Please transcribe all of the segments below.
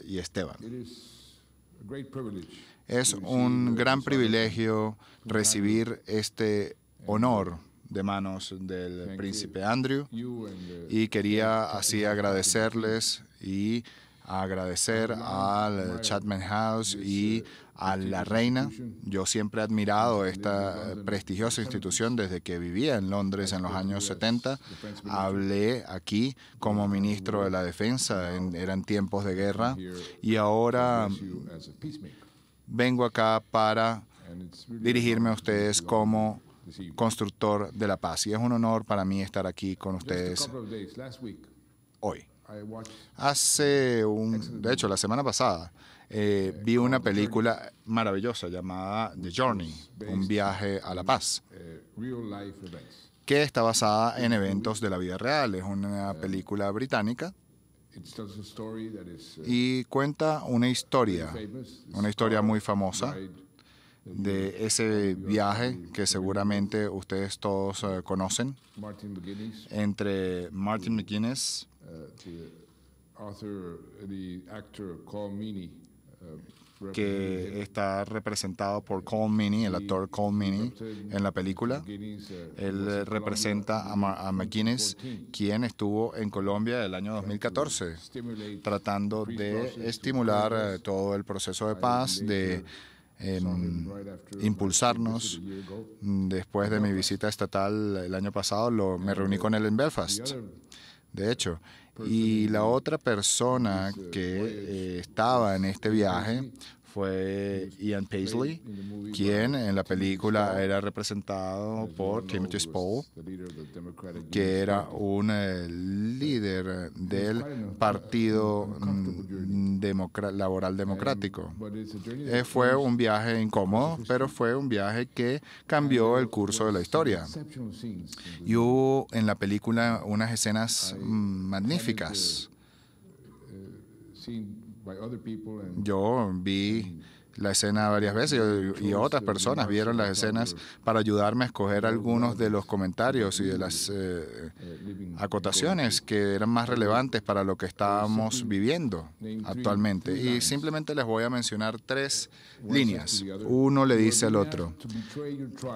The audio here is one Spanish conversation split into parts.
y Esteban. Es un gran privilegio recibir este honor de manos del príncipe Andrew y quería así agradecerles y agradecer al Chatham House y a la reina. Yo siempre he admirado esta prestigiosa institución desde que vivía en Londres en los años 70. Hablé aquí como ministro de la Defensa, eran tiempos de guerra, y ahora vengo acá para dirigirme a ustedes como constructor de la paz. Y es un honor para mí estar aquí con ustedes hoy. De hecho, la semana pasada vi una película maravillosa llamada The Journey, un viaje a la paz, que está basada en eventos de la vida real. Es una película británica y cuenta una historia muy famosa de ese viaje que seguramente ustedes todos conocen, entre Martin McGuinness, que está representado por Colm Meaney, el actor Colm Meaney en la película. Él representa a McGuinness, quien estuvo en Colombia el año 2014, tratando de estimular todo el proceso de paz, de impulsarnos. Después de mi visita estatal el año pasado, me reuní con él en Belfast, de hecho. Y la otra persona que estaba en este viaje fue Ian Paisley, quien en la película era representado por Timothy Spall, que era un líder del Partido Laboral Democrático. Fue un viaje incómodo, pero fue un viaje que cambió el curso de la historia. Y hubo en la película unas escenas magníficas. Yo vi la escena varias veces y otras personas vieron las escenas para ayudarme a escoger algunos de los comentarios y de las acotaciones que eran más relevantes para lo que estábamos viviendo actualmente. Y simplemente les voy a mencionar 3 líneas. Uno le dice al otro: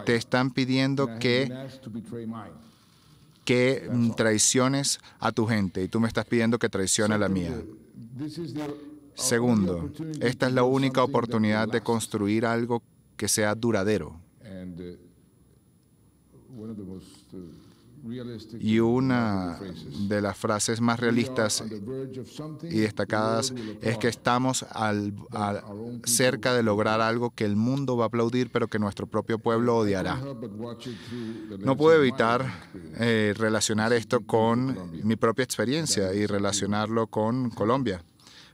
te están pidiendo que traiciones a tu gente y tú me estás pidiendo que traicione a la mía. Segundo, esta es la única oportunidad de construir algo que sea duradero. Y una de las frases más realistas y destacadas es que estamos cerca de lograr algo que el mundo va a aplaudir, pero que nuestro propio pueblo odiará. No puedo evitar relacionar esto con mi propia experiencia y relacionarlo con Colombia,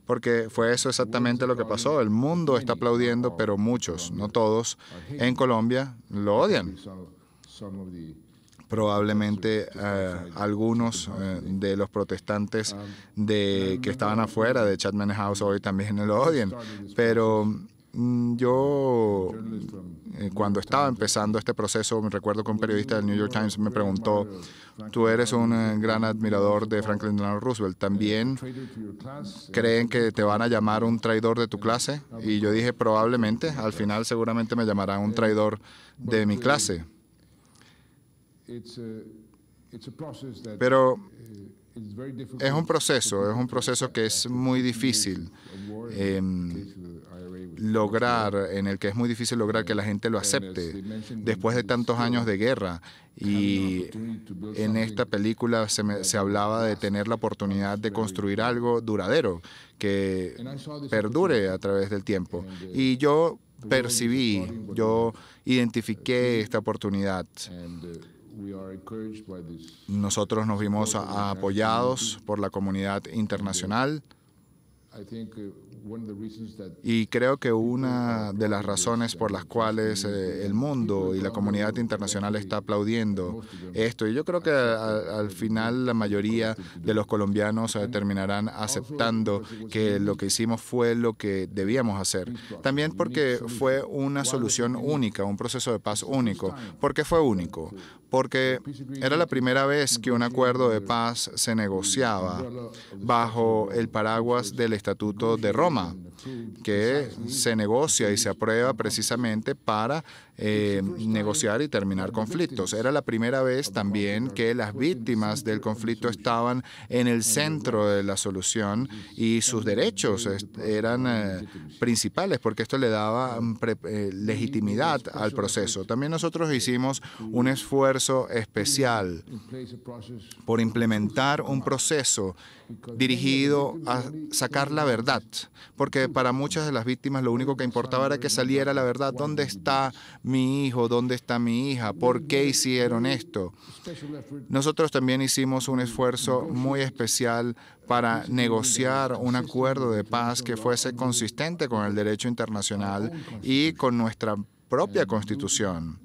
porque fue eso exactamente lo que pasó. El mundo está aplaudiendo, pero muchos, no todos, en Colombia lo odian. Probablemente algunos de los protestantes que estaban afuera de Chatham House hoy también lo odian. Pero yo, cuando estaba empezando este proceso, me recuerdo que un periodista del New York Times me preguntó: tú eres un gran admirador de Franklin Delano Roosevelt, ¿también creen que te van a llamar un traidor de tu clase? Y yo dije: probablemente, al final seguramente me llamarán un traidor de mi clase. Pero es un proceso que es muy difícil lograr, en el que es muy difícil lograr que la gente lo acepte después de tantos años de guerra. Y en esta película se hablaba de tener la oportunidad de construir algo duradero, que perdure a través del tiempo. Y yo identifiqué esta oportunidad. Nosotros nos vimos apoyados por la comunidad internacional y creo que una de las razones por las cuales el mundo y la comunidad internacional está aplaudiendo esto, y yo creo que al final la mayoría de los colombianos terminarán aceptando que lo que hicimos fue lo que debíamos hacer. También porque fue una solución única, un proceso de paz único. ¿Por qué fue único? porque era la primera vez que un acuerdo de paz se negociaba bajo el paraguas del Estatuto de Roma, que se negocia y se aprueba precisamente para negociar y terminar conflictos. Era la primera vez también que las víctimas del conflicto estaban en el centro de la solución y sus derechos eran principales, porque esto le daba legitimidad al proceso. También nosotros hicimos un esfuerzo especial por implementar un proceso dirigido a sacar la verdad, porque para muchas de las víctimas lo único que importaba era que saliera la verdad. ¿Dónde está mi hijo? ¿Dónde está mi hija? ¿Por qué hicieron esto? Nosotros también hicimos un esfuerzo muy especial para negociar un acuerdo de paz que fuese consistente con el derecho internacional y con nuestra propia Constitución.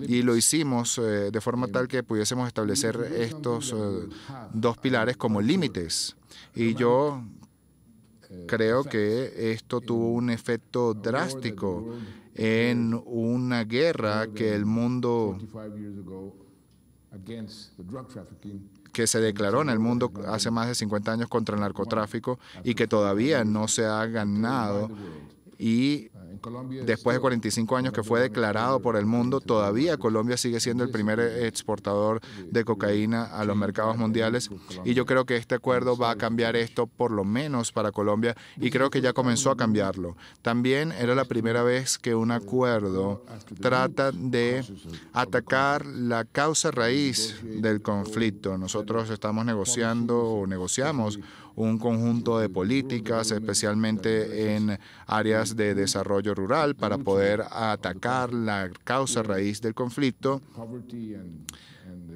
Y lo hicimos de forma tal que pudiésemos establecer estos dos pilares como límites. Y yo creo que esto tuvo un efecto drástico en una guerra que el mundo que se declaró en el mundo hace más de 50 años contra el narcotráfico y que todavía no se ha ganado. Y después de 45 años que fue declarado por el mundo, todavía Colombia sigue siendo el primer exportador de cocaína a los mercados mundiales. Y yo creo que este acuerdo va a cambiar esto, por lo menos para Colombia, y creo que ya comenzó a cambiarlo. También era la primera vez que un acuerdo trata de atacar la causa raíz del conflicto. Nosotros estamos negociando o negociamos un conjunto de políticas, especialmente en áreas de desarrollo rural, para poder atacar la causa raíz del conflicto,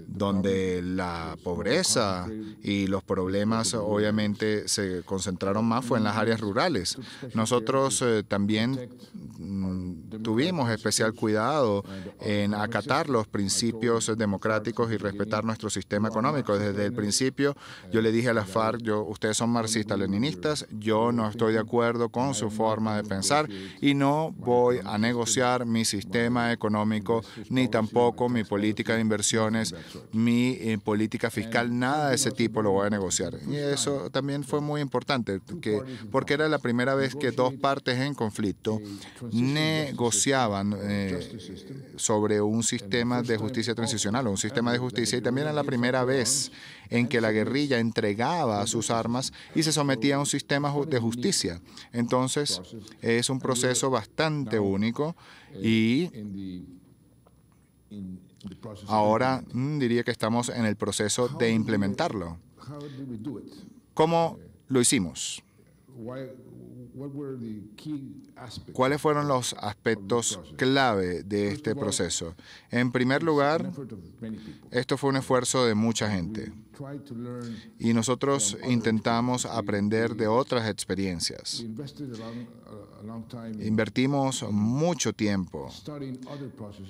donde la pobreza y los problemas obviamente se concentraron más fue en las áreas rurales. Nosotros también tuvimos especial cuidado en acatar los principios democráticos y respetar nuestro sistema económico. Desde el principio yo le dije a las FARC, ustedes son marxistas-leninistas, yo no estoy de acuerdo con su forma de pensar y no voy a negociar mi sistema económico ni tampoco mi política de inversiones, mi política fiscal, nada de ese tipo lo voy a negociar. Y eso también fue muy importante, porque era la primera vez que dos partes en conflicto negociaban sobre un sistema de justicia transicional o un sistema de justicia, y también era la primera vez en que la guerrilla entregaba sus armas y se sometía a un sistema de justicia. Entonces, es un proceso bastante único y ahora diría que estamos en el proceso de implementarlo. ¿Cómo lo hicimos? ¿Cuáles fueron los aspectos clave de este proceso? En primer lugar, esto fue un esfuerzo de mucha gente y nosotros intentamos aprender de otras experiencias. Invertimos mucho tiempo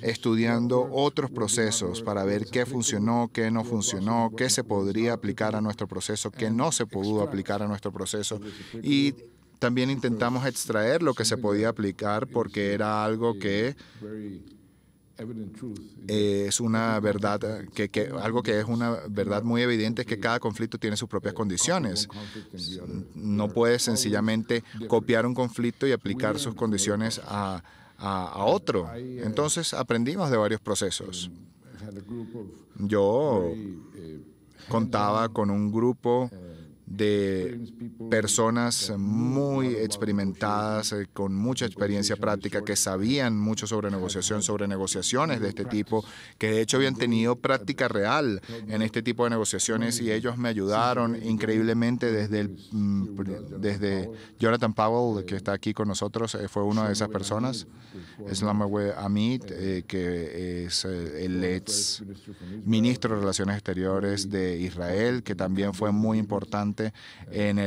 estudiando otros procesos para ver qué funcionó, qué no funcionó, qué se podría aplicar a nuestro proceso, qué no se pudo aplicar a nuestro proceso, y también intentamos extraer lo que se podía aplicar, porque era algo que es una verdad, algo que es una verdad muy evidente, es que cada conflicto tiene sus propias condiciones. No puedes sencillamente copiar un conflicto y aplicar sus condiciones a otro. Entonces aprendimos de varios procesos. Yo contaba con un grupo de personas muy experimentadas, con mucha experiencia práctica, que sabían mucho sobre negociación, sobre negociaciones de este tipo, que de hecho habían tenido práctica real en este tipo de negociaciones, y ellos me ayudaron increíblemente desde Jonathan Powell, que está aquí con nosotros, fue una de esas personas. Slamaweh Amit, que es el ex ministro de Relaciones Exteriores de Israel, que también fue muy importante importante en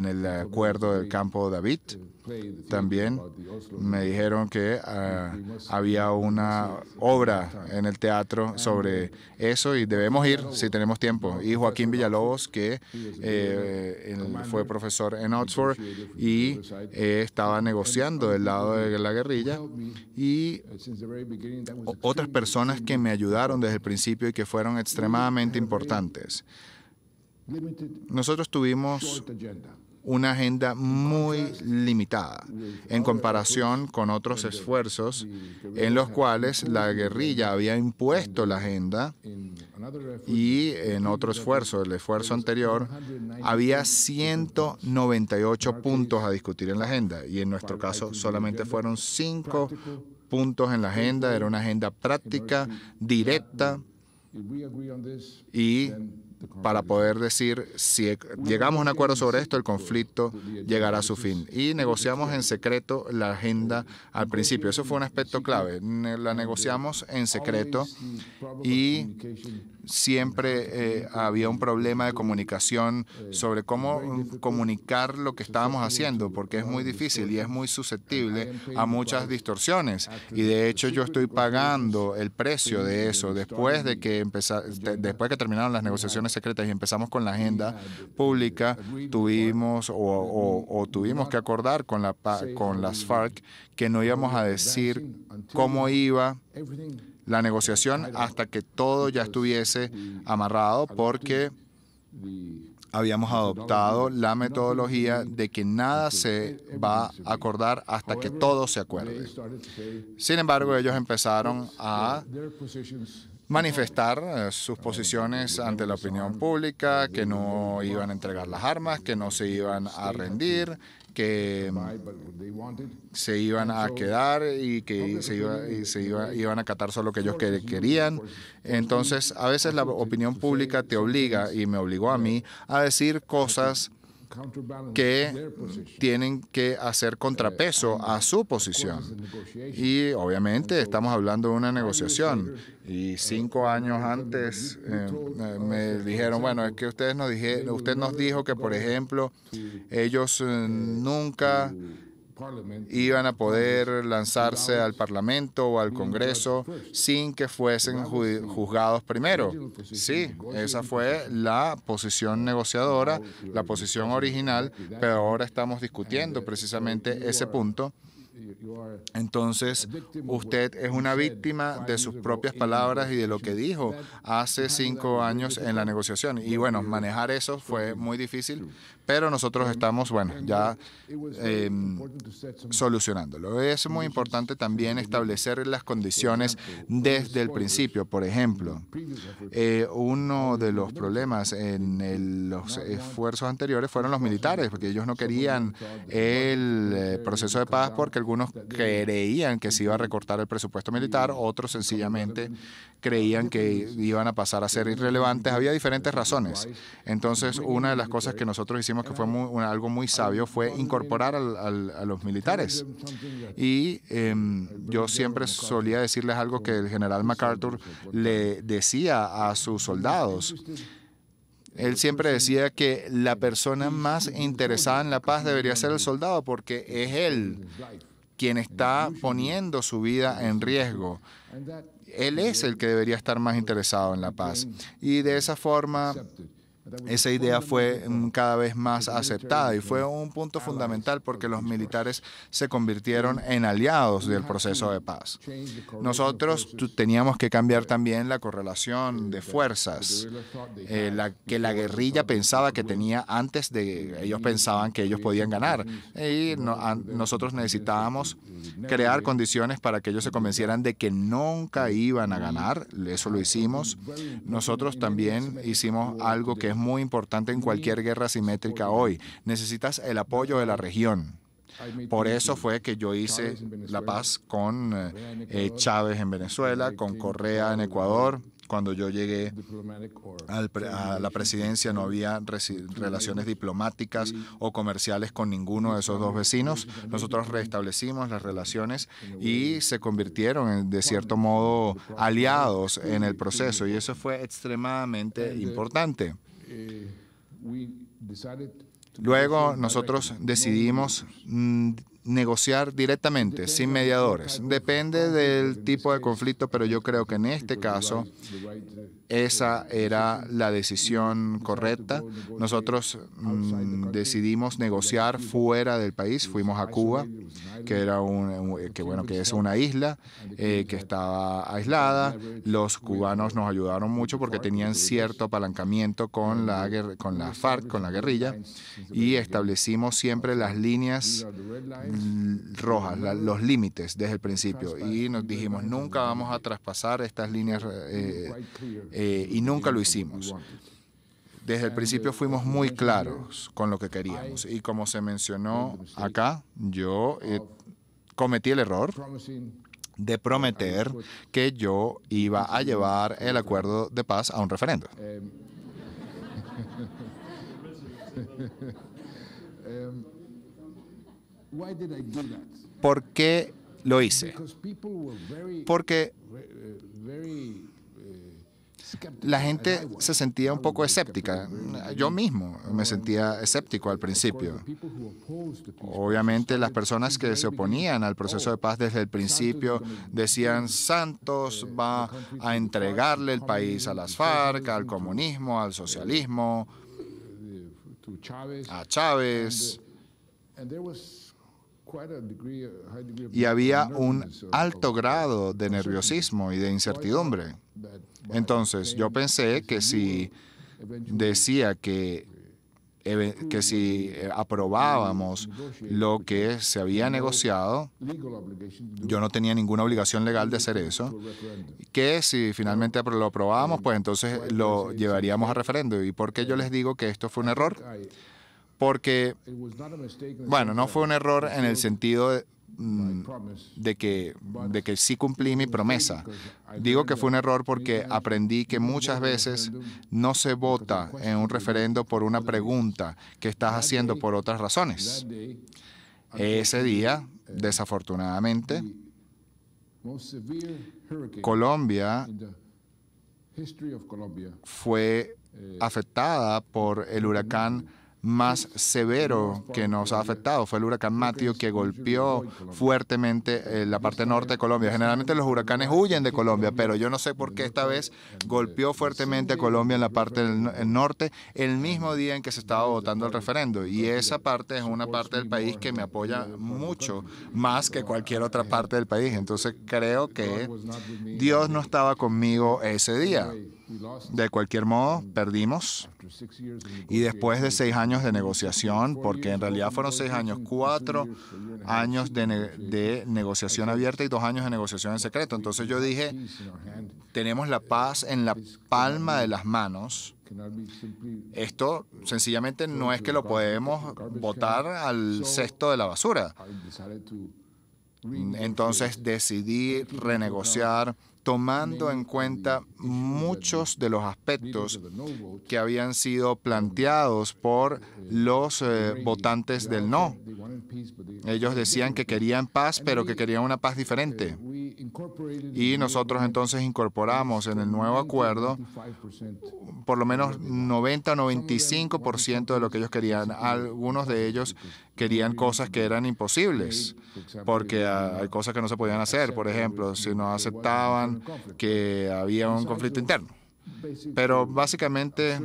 el acuerdo del Campo David. También me dijeron que había una obra en el teatro sobre eso y debemos ir si tenemos tiempo. Y Joaquín Villalobos, que fue profesor en Oxford y estaba negociando del lado de la guerrilla, y otras personas que me ayudaron desde el principio y que fueron extremadamente importantes. Nosotros tuvimos una agenda muy limitada en comparación con otros esfuerzos en los cuales la guerrilla había impuesto la agenda, y en otro esfuerzo, el esfuerzo anterior, había 198 puntos a discutir en la agenda, y en nuestro caso solamente fueron 5 puntos en la agenda. Era una agenda práctica, directa, y para poder decir, si llegamos a un acuerdo sobre esto, el conflicto llegará a su fin. Y negociamos en secreto la agenda al principio. Eso fue un aspecto clave. La negociamos en secreto y siempre había un problema de comunicación sobre cómo comunicar lo que estábamos haciendo, porque es muy difícil y es muy susceptible a muchas distorsiones. Y de hecho yo estoy pagando el precio de eso después de que terminaron las negociaciones secretas y empezamos con la agenda pública. Tuvimos que acordar con las FARC que no íbamos a decir cómo iba la negociación hasta que todo ya estuviese amarrado, porque habíamos adoptado la metodología de que nada se va a acordar hasta que todo se acuerde. Sin embargo, ellos empezaron a manifestar sus posiciones ante la opinión pública, que no iban a entregar las armas, que no se iban a rendir, que se iban a quedar y que iban a acatar solo lo que ellos querían. Entonces, a veces la opinión pública te obliga, y me obligó a mí, a decir cosas que tienen que hacer contrapeso a su posición. Y obviamente estamos hablando de una negociación. Y 5 años antes me dijeron, bueno, es que usted nos dijo que, por ejemplo, ellos nunca iban a poder lanzarse al Parlamento o al Congreso sin que fuesen juzgados primero. Sí, esa fue la posición negociadora, la posición original, pero ahora estamos discutiendo precisamente ese punto. Entonces, usted es una víctima de sus propias palabras y de lo que dijo hace 5 años en la negociación. Y bueno, manejar eso fue muy difícil, pero nosotros estamos, ya solucionándolo. Es muy importante también establecer las condiciones desde el principio. Por ejemplo, uno de los problemas en los esfuerzos anteriores fueron los militares, porque ellos no querían el proceso de paz porque algunos creían que se iba a recortar el presupuesto militar, otros sencillamente creían que iban a pasar a ser irrelevantes. Había diferentes razones. Entonces, una de las cosas que nosotros hicimos que fue algo muy sabio fue incorporar a los militares. Y yo siempre solía decirles algo que el general MacArthur le decía a sus soldados. Él siempre decía que la persona más interesada en la paz debería ser el soldado, porque es él quien está poniendo su vida en riesgo. Él es el que debería estar más interesado en la paz. Y de esa forma, esa idea fue cada vez más aceptada y fue un punto fundamental porque los militares se convirtieron en aliados del proceso de paz. Nosotros teníamos que cambiar también la correlación de fuerzas que la guerrilla pensaba que tenía antes de ellos pensaban que ellos podían ganar. Y nosotros necesitábamos crear condiciones para que ellos se convencieran de que nunca iban a ganar. Eso lo hicimos. Nosotros también hicimos algo que es muy importante en cualquier guerra asimétrica hoy. Necesitas el apoyo de la región. Por eso fue que yo hice la paz con Chávez en Venezuela, con Correa en Ecuador. Cuando yo llegué a la presidencia no había relaciones diplomáticas o comerciales con ninguno de esos dos vecinos. Nosotros restablecimos las relaciones y se convirtieron de cierto modo aliados en el proceso, y eso fue extremadamente importante. Luego nosotros decidimos negociar directamente, sin mediadores. Depende del tipo de conflicto, pero yo creo que en este caso esa era la decisión correcta. Nosotros decidimos negociar fuera del país. Fuimos a Cuba, que es una isla que estaba aislada. Los cubanos nos ayudaron mucho porque tenían cierto apalancamiento con la FARC, con la guerrilla, y establecimos siempre las líneas rojas, los límites desde el principio. Y nos dijimos, nunca vamos a traspasar estas líneas y nunca lo hicimos. Desde el principio fuimos muy claros con lo que queríamos. Y como se mencionó acá, yo cometí el error de prometer que yo iba a llevar el acuerdo de paz a un referendo. ¿Por qué lo hice? Porque la gente se sentía un poco escéptica. Yo mismo me sentía escéptico al principio. Obviamente, las personas que se oponían al proceso de paz desde el principio decían, Santos va a entregarle el país a las FARC, al comunismo, al socialismo, a Chávez. Y había un alto grado de nerviosismo y de incertidumbre. Entonces, yo pensé que si decía que si aprobábamos lo que se había negociado, yo no tenía ninguna obligación legal de hacer eso, que si finalmente lo aprobábamos, pues entonces lo llevaríamos a referendo. ¿Y por qué yo les digo que esto fue un error? Porque, bueno, no fue un error en el sentido de que sí cumplí mi promesa. Digo que fue un error porque aprendí que muchas veces no se vota en un referendo por una pregunta que estás haciendo por otras razones. Ese día, desafortunadamente, Colombia fue afectada por el huracán más severo que nos ha afectado. Fue el huracán Matthew, que golpeó fuertemente la parte norte de Colombia. Generalmente los huracanes huyen de Colombia, pero yo no sé por qué esta vez golpeó fuertemente a Colombia en la parte del norte, el mismo día en que se estaba votando el referendo. Y esa parte es una parte del país que me apoya mucho, más que cualquier otra parte del país. Entonces creo que Dios no estaba conmigo ese día. De cualquier modo, perdimos. Y después de 6 años de negociación, porque en realidad fueron 6 años, 4 años de negociación abierta y 2 años de negociación en secreto. Entonces yo dije, tenemos la paz en la palma de las manos. Esto sencillamente no es que lo podemos botar al cesto de la basura. Entonces decidí renegociar, tomando en cuenta muchos de los aspectos que habían sido planteados por los votantes del no. Ellos decían que querían paz, pero que querían una paz diferente. Y nosotros entonces incorporamos en el nuevo acuerdo por lo menos 90 o 95% de lo que ellos querían. Algunos de ellos querían cosas que eran imposibles, porque hay cosas que no se podían hacer. Por ejemplo, si no aceptaban que había un conflicto interno. Pero básicamente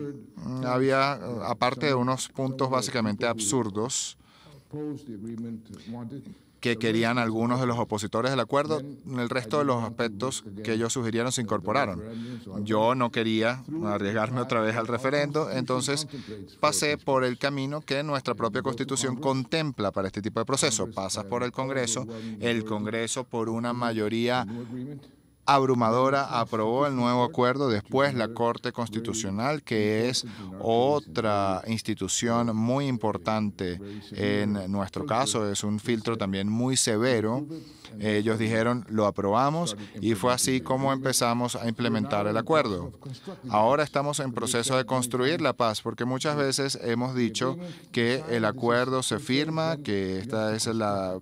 había, aparte de unos puntos básicamente absurdos que querían algunos de los opositores del acuerdo, el resto de los aspectos que ellos sugirieron se incorporaron. Yo no quería arriesgarme otra vez al referendo, entonces pasé por el camino que nuestra propia Constitución contempla para este tipo de proceso. Pasas por el Congreso por una mayoría abrumadora aprobó el nuevo acuerdo, después la Corte Constitucional, que es otra institución muy importante en nuestro caso, es un filtro también muy severo. Ellos dijeron, lo aprobamos, y fue así como empezamos a implementar el acuerdo. Ahora estamos en proceso de construir la paz, porque muchas veces hemos dicho que el acuerdo se firma, que esta es la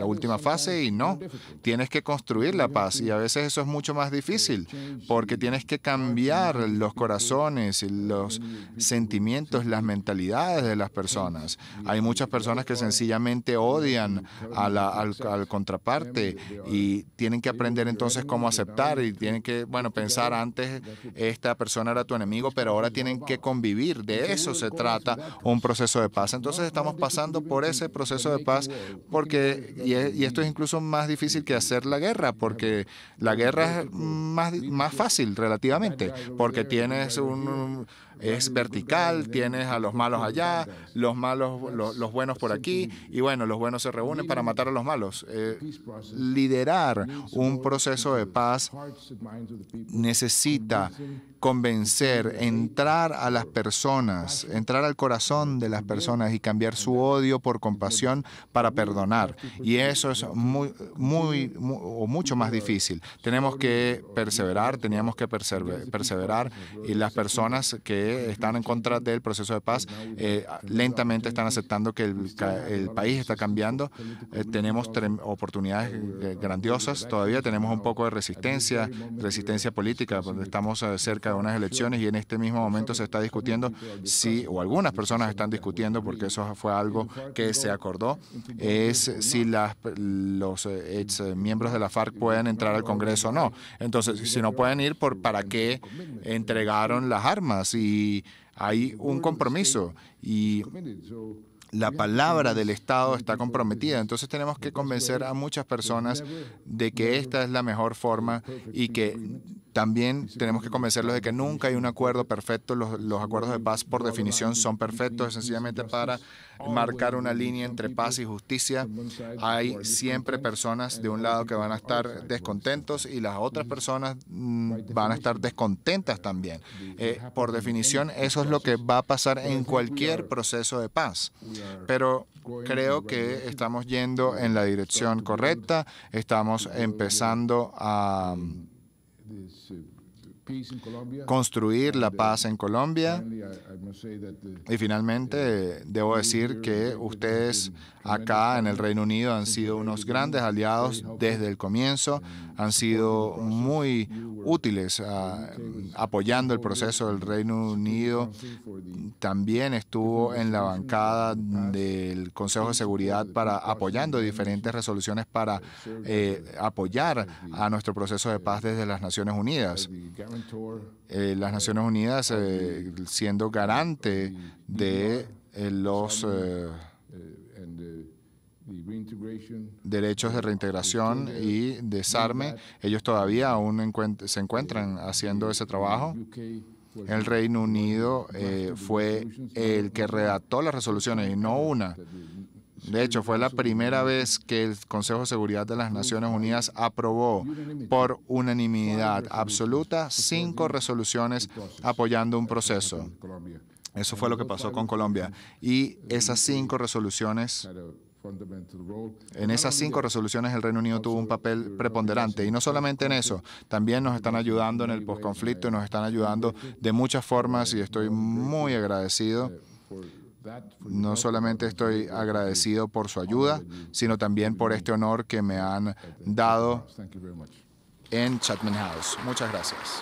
última fase, y no, tienes que construir la paz. paz. Y a veces eso es mucho más difícil porque tienes que cambiar los corazones y los sentimientos, las mentalidades de las personas. Hay muchas personas que sencillamente odian al contraparte y tienen que aprender entonces cómo aceptar y tienen que, bueno, pensar antes esta persona era tu enemigo, pero ahora tienen que convivir. De eso se trata un proceso de paz. Entonces estamos pasando por ese proceso de paz y esto es incluso más difícil que hacer la guerra, porque la guerra es más fácil relativamente, porque es vertical, tienes a los malos allá, los malos, los buenos por aquí, y bueno, los buenos se reúnen para matar a los malos. Liderar un proceso de paz necesita convencer, entrar a las personas, entrar al corazón de las personas y cambiar su odio por compasión para perdonar. Y eso es mucho más difícil. Tenemos que perseverar, teníamos que perseverar y las personas que están en contra del proceso de paz lentamente están aceptando que el país está cambiando. Tenemos oportunidades grandiosas. Todavía tenemos un poco de resistencia política, porque estamos cerca de unas elecciones y en este mismo momento se está discutiendo o algunas personas están discutiendo, porque eso fue algo que se acordó, es si los ex miembros de la FARC pueden entrar al Congreso o no. Entonces, si no pueden ir, ¿para qué entregaron las armas? Y hay un compromiso y la palabra del Estado está comprometida. Entonces tenemos que convencer a muchas personas de que esta es la mejor forma y que también tenemos que convencerlos de que nunca hay un acuerdo perfecto. Los acuerdos de paz, por definición, son perfectos, sencillamente para marcar una línea entre paz y justicia. Hay siempre personas de un lado que van a estar descontentos y las otras personas van a estar descontentas también. Por definición, eso es lo que va a pasar en cualquier proceso de paz. Pero creo que estamos yendo en la dirección correcta. Estamos empezando a construir la paz en Colombia. Y finalmente, debo decir que ustedes acá en el Reino Unido han sido unos grandes aliados desde el comienzo, han sido muy útiles apoyando el proceso del Reino Unido. También estuvo en la bancada del Consejo de Seguridad apoyando diferentes resoluciones para apoyar a nuestro proceso de paz desde las Naciones Unidas. Las Naciones Unidas siendo garante de los derechos de reintegración y desarme. Ellos todavía aún se encuentran haciendo ese trabajo. El Reino Unido fue el que redactó las resoluciones y no una. De hecho, fue la primera vez que el Consejo de Seguridad de las Naciones Unidas aprobó por unanimidad absoluta 5 resoluciones apoyando un proceso. Eso fue lo que pasó con Colombia. Y esas 5 resoluciones, en esas 5 resoluciones el Reino Unido tuvo un papel preponderante. Y no solamente en eso, también nos están ayudando en el posconflicto y nos están ayudando de muchas formas y estoy muy agradecido. No solamente estoy agradecido por su ayuda, sino también por este honor que me han dado en Chatham House. Muchas gracias.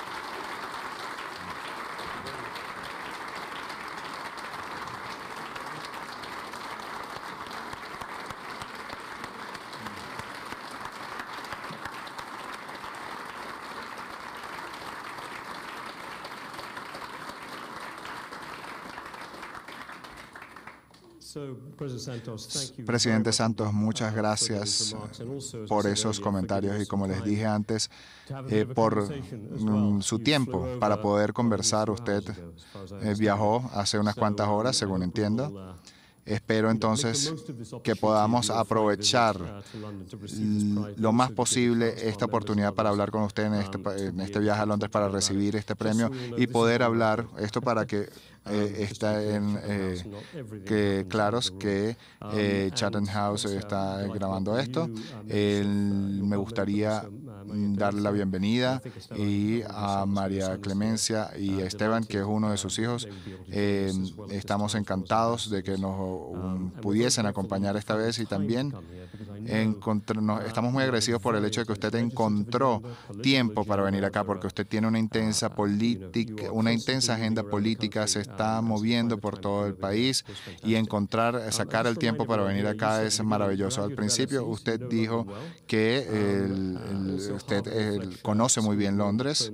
Presidente Santos, muchas gracias por esos comentarios y, como les dije antes, por su tiempo para poder conversar. Usted viajó hace unas cuantas horas, según entiendo. Espero entonces que podamos aprovechar lo más posible esta oportunidad para hablar con usted en este viaje a Londres para recibir este premio y poder hablar esto para que estén claros que Chatham House está grabando esto. Me gustaría darle la bienvenida, y a María Clemencia y a Esteban, que es uno de sus hijos. Estamos encantados de que nos pudiesen acompañar esta vez, y también estamos muy agradecidos por el hecho de que usted encontró tiempo para venir acá, porque usted tiene una intensa agenda política, se está moviendo por todo el país, y sacar el tiempo para venir acá es maravilloso. Al principio usted dijo que usted conoce muy bien Londres.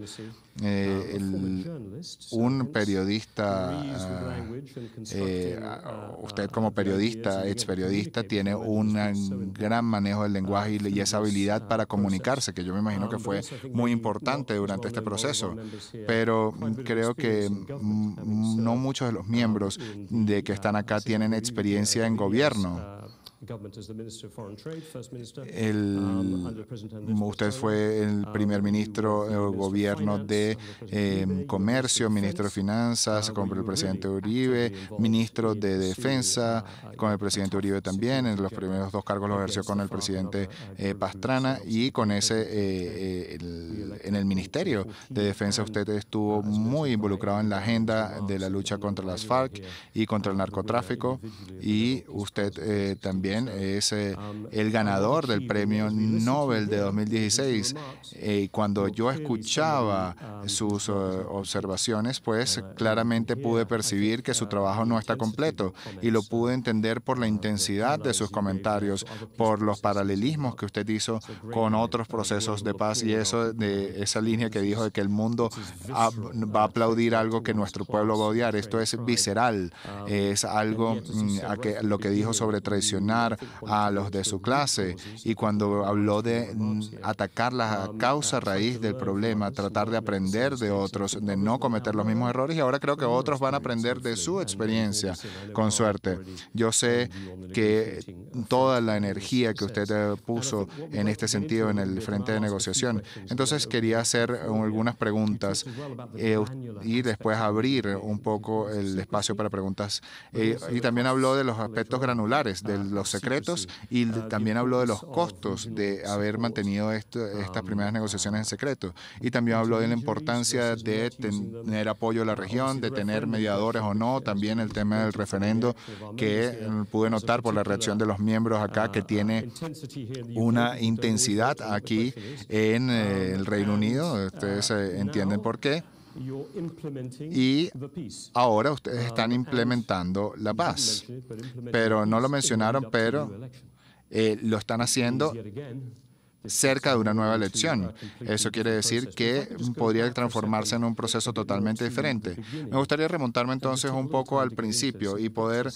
Un periodista, usted como periodista, ex periodista, tiene un gran manejo del lenguaje y esa habilidad para comunicarse, que yo me imagino que fue muy importante durante este proceso. Pero creo que no muchos de los miembros que están acá tienen experiencia en gobierno. Usted fue el primer ministro del gobierno de Comercio, ministro de Finanzas con el presidente Uribe, ministro de Defensa con el presidente Uribe también. En los primeros 2 cargos los ejerció con el presidente Pastrana, y con en el Ministerio de Defensa usted estuvo muy involucrado en la agenda de la lucha contra las FARC y contra el narcotráfico, y usted también es el ganador del Premio Nobel de 2016. Cuando yo escuchaba sus observaciones, pues claramente pude percibir que su trabajo no está completo, y lo pude entender por la intensidad de sus comentarios, por los paralelismos que usted hizo con otros procesos de paz, y esa línea que dijo de que el mundo va a aplaudir algo que nuestro pueblo va a odiar. Esto es visceral, es algo lo que dijo sobre traicionar a los de su clase, y cuando habló de atacar la causa raíz del problema, tratar de aprender de otros, de no cometer los mismos errores, y ahora creo que otros van a aprender de su experiencia, con suerte. Yo sé que toda la energía que usted puso en este sentido en el frente de negociación. Entonces quería hacer algunas preguntas y después abrir un poco el espacio para preguntas. Y también habló de los aspectos granulares, de los secretos, y también habló de los costos de haber mantenido estas primeras negociaciones en secreto. Y también habló de la importancia de tener apoyo de la región, de tener mediadores o no. También el tema del referendo, que pude notar por la reacción de los miembros acá, que tiene una intensidad aquí en el Reino Unido. Ustedes entienden por qué. Y ahora ustedes están implementando la paz. Pero no lo mencionaron, pero lo están haciendo cerca de una nueva elección. Eso quiere decir que podría transformarse en un proceso totalmente diferente. Me gustaría remontarme entonces un poco al principio y poder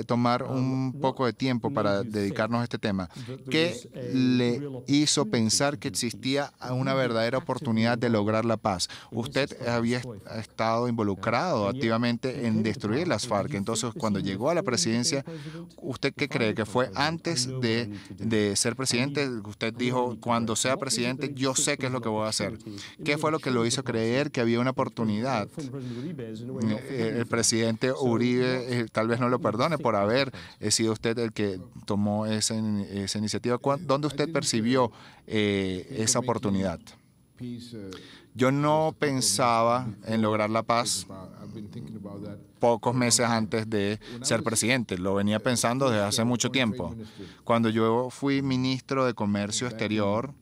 tomar un poco de tiempo para dedicarnos a este tema. ¿Qué le hizo pensar que existía una verdadera oportunidad de lograr la paz? Usted había estado involucrado activamente en destruir las FARC. Entonces, cuando llegó a la presidencia, ¿usted qué cree? ¿Que fue antes de ser presidente? Usted dijo, cuando sea presidente, yo sé qué es lo que voy a hacer. ¿Qué fue lo que lo hizo creer que había una oportunidad? El presidente Uribe tal vez no lo perdone por haber sido usted el que tomó esa iniciativa. ¿Dónde usted percibió esa oportunidad? Yo no pensaba en lograr la paz pocos meses antes de ser presidente. Lo venía pensando desde hace mucho tiempo. Cuando yo fui ministro de Comercio Exterior,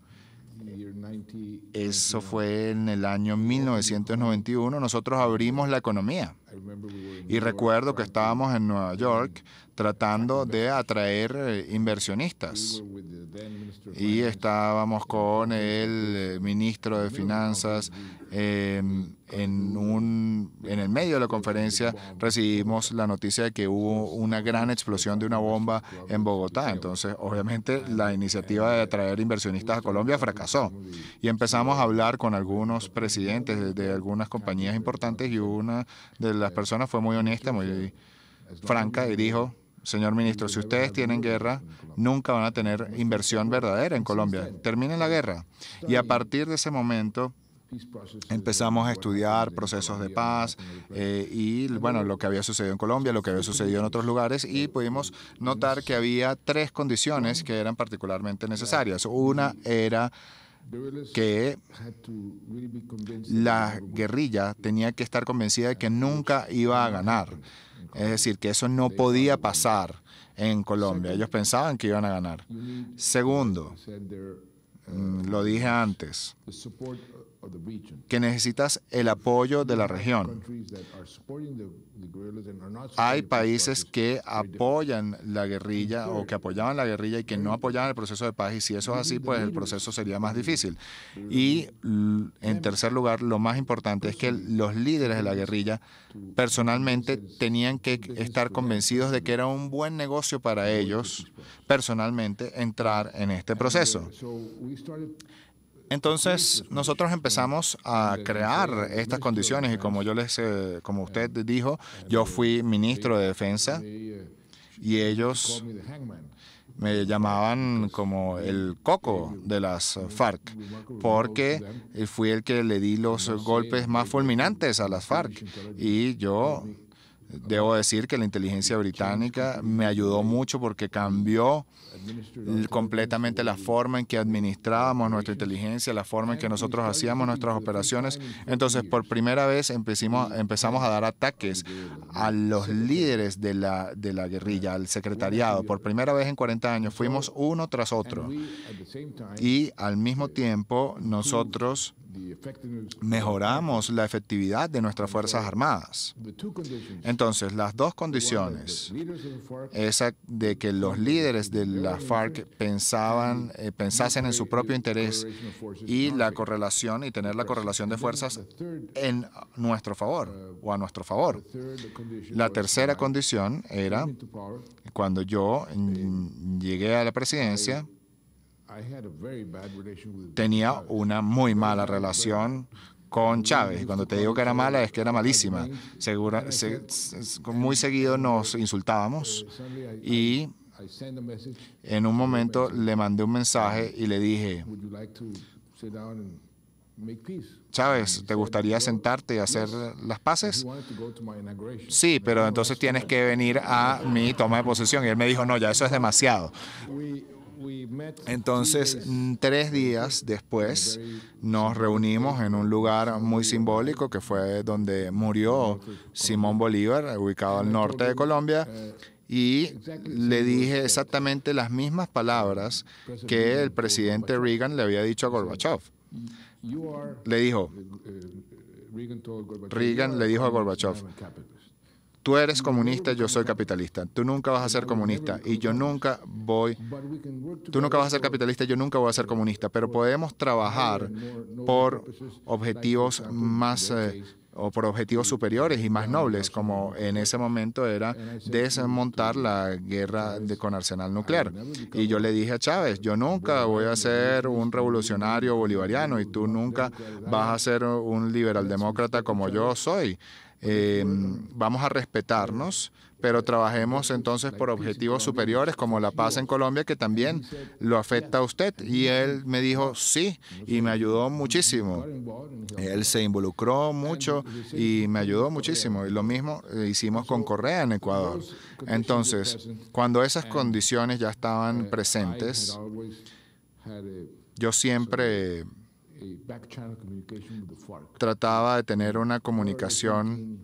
eso fue en el año 1991, nosotros abrimos la economía. Y recuerdo que estábamos en Nueva York tratando de atraer inversionistas. Y estábamos con el ministro de Finanzas. En el medio de la conferencia recibimos la noticia de que hubo una gran explosión de una bomba en Bogotá. Entonces, obviamente, la iniciativa de atraer inversionistas a Colombia fracasó. Y empezamos a hablar con algunos presidentes de algunas compañías importantes, y una de las personas fue muy honesta, muy franca, y dijo: señor ministro, si ustedes tienen guerra, nunca van a tener inversión verdadera en Colombia. Terminen la guerra. Y a partir de ese momento empezamos a estudiar procesos de paz y bueno, lo que había sucedido en Colombia, lo que había sucedido en otros lugares, y pudimos notar que había 3 condiciones que eran particularmente necesarias. Una era que la guerrilla tenía que estar convencida de que nunca iba a ganar. Es decir, que eso no podía pasar en Colombia. Ellos pensaban que iban a ganar. Segundo, lo dije antes, que necesitas el apoyo de la región. Hay países que apoyan la guerrilla o que apoyaban la guerrilla y que no apoyaban el proceso de paz, y si eso es así, pues el proceso sería más difícil. Y en tercer lugar, lo más importante es que los líderes de la guerrilla personalmente tenían que estar convencidos de que era un buen negocio para ellos personalmente entrar en este proceso. Entonces, nosotros empezamos a crear estas condiciones y como usted dijo, yo fui ministro de Defensa y ellos me llamaban como el coco de las FARC, porque fui el que le di los golpes más fulminantes a las FARC. Y yo debo decir que la inteligencia británica me ayudó mucho porque cambió completamente la forma en que administrábamos nuestra inteligencia, la forma en que nosotros hacíamos nuestras operaciones. Entonces, por primera vez empezamos a dar ataques a los líderes de la guerrilla, al secretariado. Por primera vez en 40 años fuimos uno tras otro. Y al mismo tiempo nosotros mejoramos la efectividad de nuestras Fuerzas Armadas. Entonces, las dos condiciones, esa de que los líderes de la FARC pensasen en su propio interés y la correlación y tener la correlación de fuerzas en nuestro favor o a nuestro favor. La tercera condición era cuando yo llegué a la presidencia, tenía una muy mala relación con Chávez. Y cuando te digo que era mala, es que era malísima. Muy seguido nos insultábamos y en un momento le mandé un mensaje y le dije: Chávez, ¿te gustaría sentarte y hacer las paces? Sí, pero entonces tienes que venir a mi toma de posesión. Y él me dijo: no, ya eso es demasiado. Entonces, 3 días después, nos reunimos en un lugar muy simbólico que fue donde murió Simón Bolívar, ubicado al norte de Colombia, y le dije exactamente las mismas palabras que el presidente Reagan le había dicho a Gorbachev. Reagan le dijo a Gorbachev: tú eres comunista, yo soy capitalista. Tú nunca vas a ser comunista y yo nunca voy. Tú nunca vas a ser capitalista y yo nunca voy a ser comunista. Pero podemos trabajar por objetivos más o por objetivos superiores y más nobles, como en ese momento era desmontar la guerra con arsenal nuclear. Y yo le dije a Chávez: yo nunca voy a ser un revolucionario bolivariano y tú nunca vas a ser un liberaldemócrata como yo soy. Vamos a respetarnos, pero trabajemos entonces por objetivos superiores como la paz en Colombia, que también lo afecta a usted. Y él me dijo sí, y me ayudó muchísimo. Él se involucró mucho y me ayudó muchísimo. Y lo mismo hicimos con Correa en Ecuador. Entonces, cuando esas condiciones ya estaban presentes, yo siempre trataba de tener una comunicación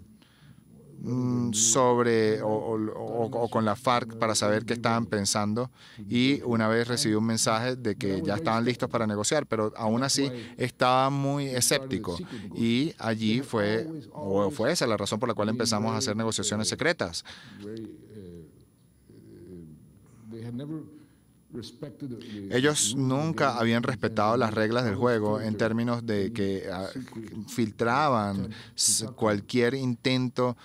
sobre o con la FARC para saber qué estaban pensando, y una vez recibí un mensaje de que ya estaban listos para negociar, pero aún así estaba muy escéptico, y allí fue esa la razón por la cual empezamos a hacer negociaciones secretas. Ellos nunca habían respetado las reglas del juego en términos de que filtraban cualquier intento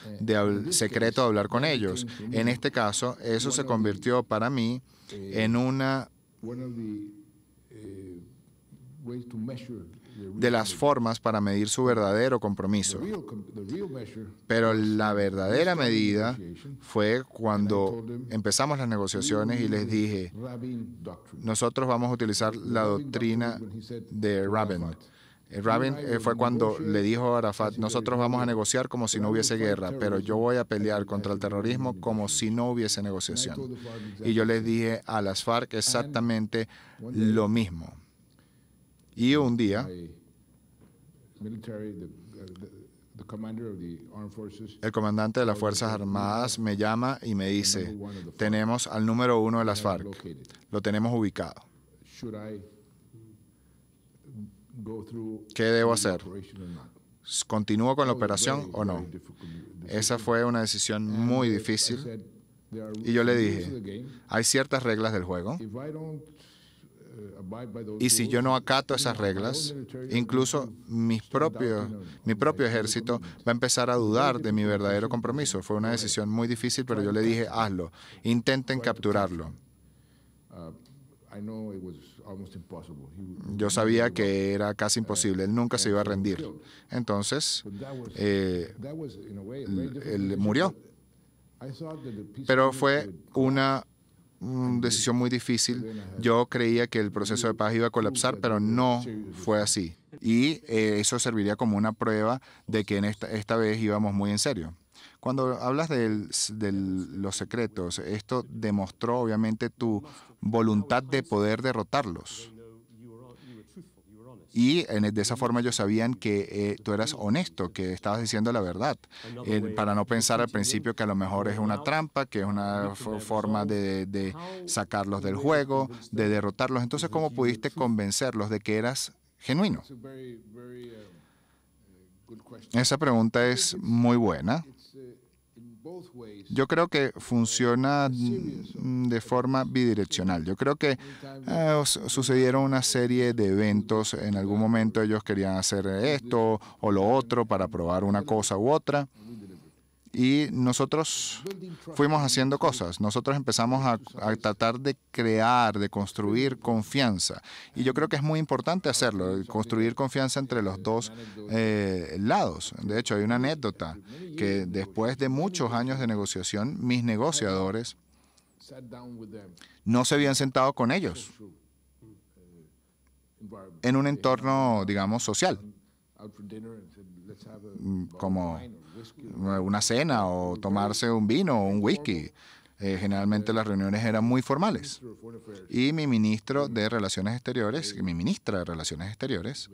secreto de hablar con ellos. En este caso, eso se convirtió para mí en una de las formas para medir su verdadero compromiso. Pero la verdadera medida fue cuando empezamos las negociaciones y les dije: nosotros vamos a utilizar la doctrina de Rabin. Rabin fue cuando le dijo a Arafat: nosotros vamos a negociar como si no hubiese guerra, pero yo voy a pelear contra el terrorismo como si no hubiese negociación. Y yo les dije a las FARC exactamente lo mismo. Y un día, el comandante de las Fuerzas Armadas me llama y me dice, tenemos al número 1 de las FARC, lo tenemos ubicado. ¿Qué debo hacer? ¿Continúo con la operación o no? Esa fue una decisión muy difícil. Y yo le dije, hay ciertas reglas del juego. Y si yo no acato esas reglas, incluso mi propio ejército va a empezar a dudar de mi verdadero compromiso. Fue una decisión muy difícil, pero yo le dije, hazlo. Intenten capturarlo. Yo sabía que era casi imposible. Él nunca se iba a rendir. Entonces, él murió. Pero fue una decisión muy difícil. Yo creía que el proceso de paz iba a colapsar, pero no fue así. Y eso serviría como una prueba de que esta vez íbamos muy en serio. Cuando hablas de los secretos, esto demostró obviamente tu voluntad de poder derrotarlos. Y de esa forma ellos sabían que tú eras honesto, que estabas diciendo la verdad, para no pensar al principio que a lo mejor es una trampa, que es una forma de sacarlos del juego, de derrotarlos. Entonces, ¿cómo pudiste convencerlos de que eras genuino? Esa pregunta es muy buena. Yo creo que funciona de forma bidireccional. Yo creo que sucedieron una serie de eventos. En algún momento ellos querían hacer esto o lo otro para probar una cosa u otra. Y nosotros fuimos haciendo cosas. Nosotros empezamos a tratar de crear, de construir confianza. Y yo creo que es muy importante hacerlo, construir confianza entre los dos lados. De hecho, hay una anécdota que después de muchos años de negociación, mis negociadores no se habían sentado con ellos en un entorno, digamos, social, como una cena o tomarse un vino o un whisky. Generalmente las reuniones eran muy formales. Y mi ministro de Relaciones Exteriores, mi ministra de Relaciones Exteriores,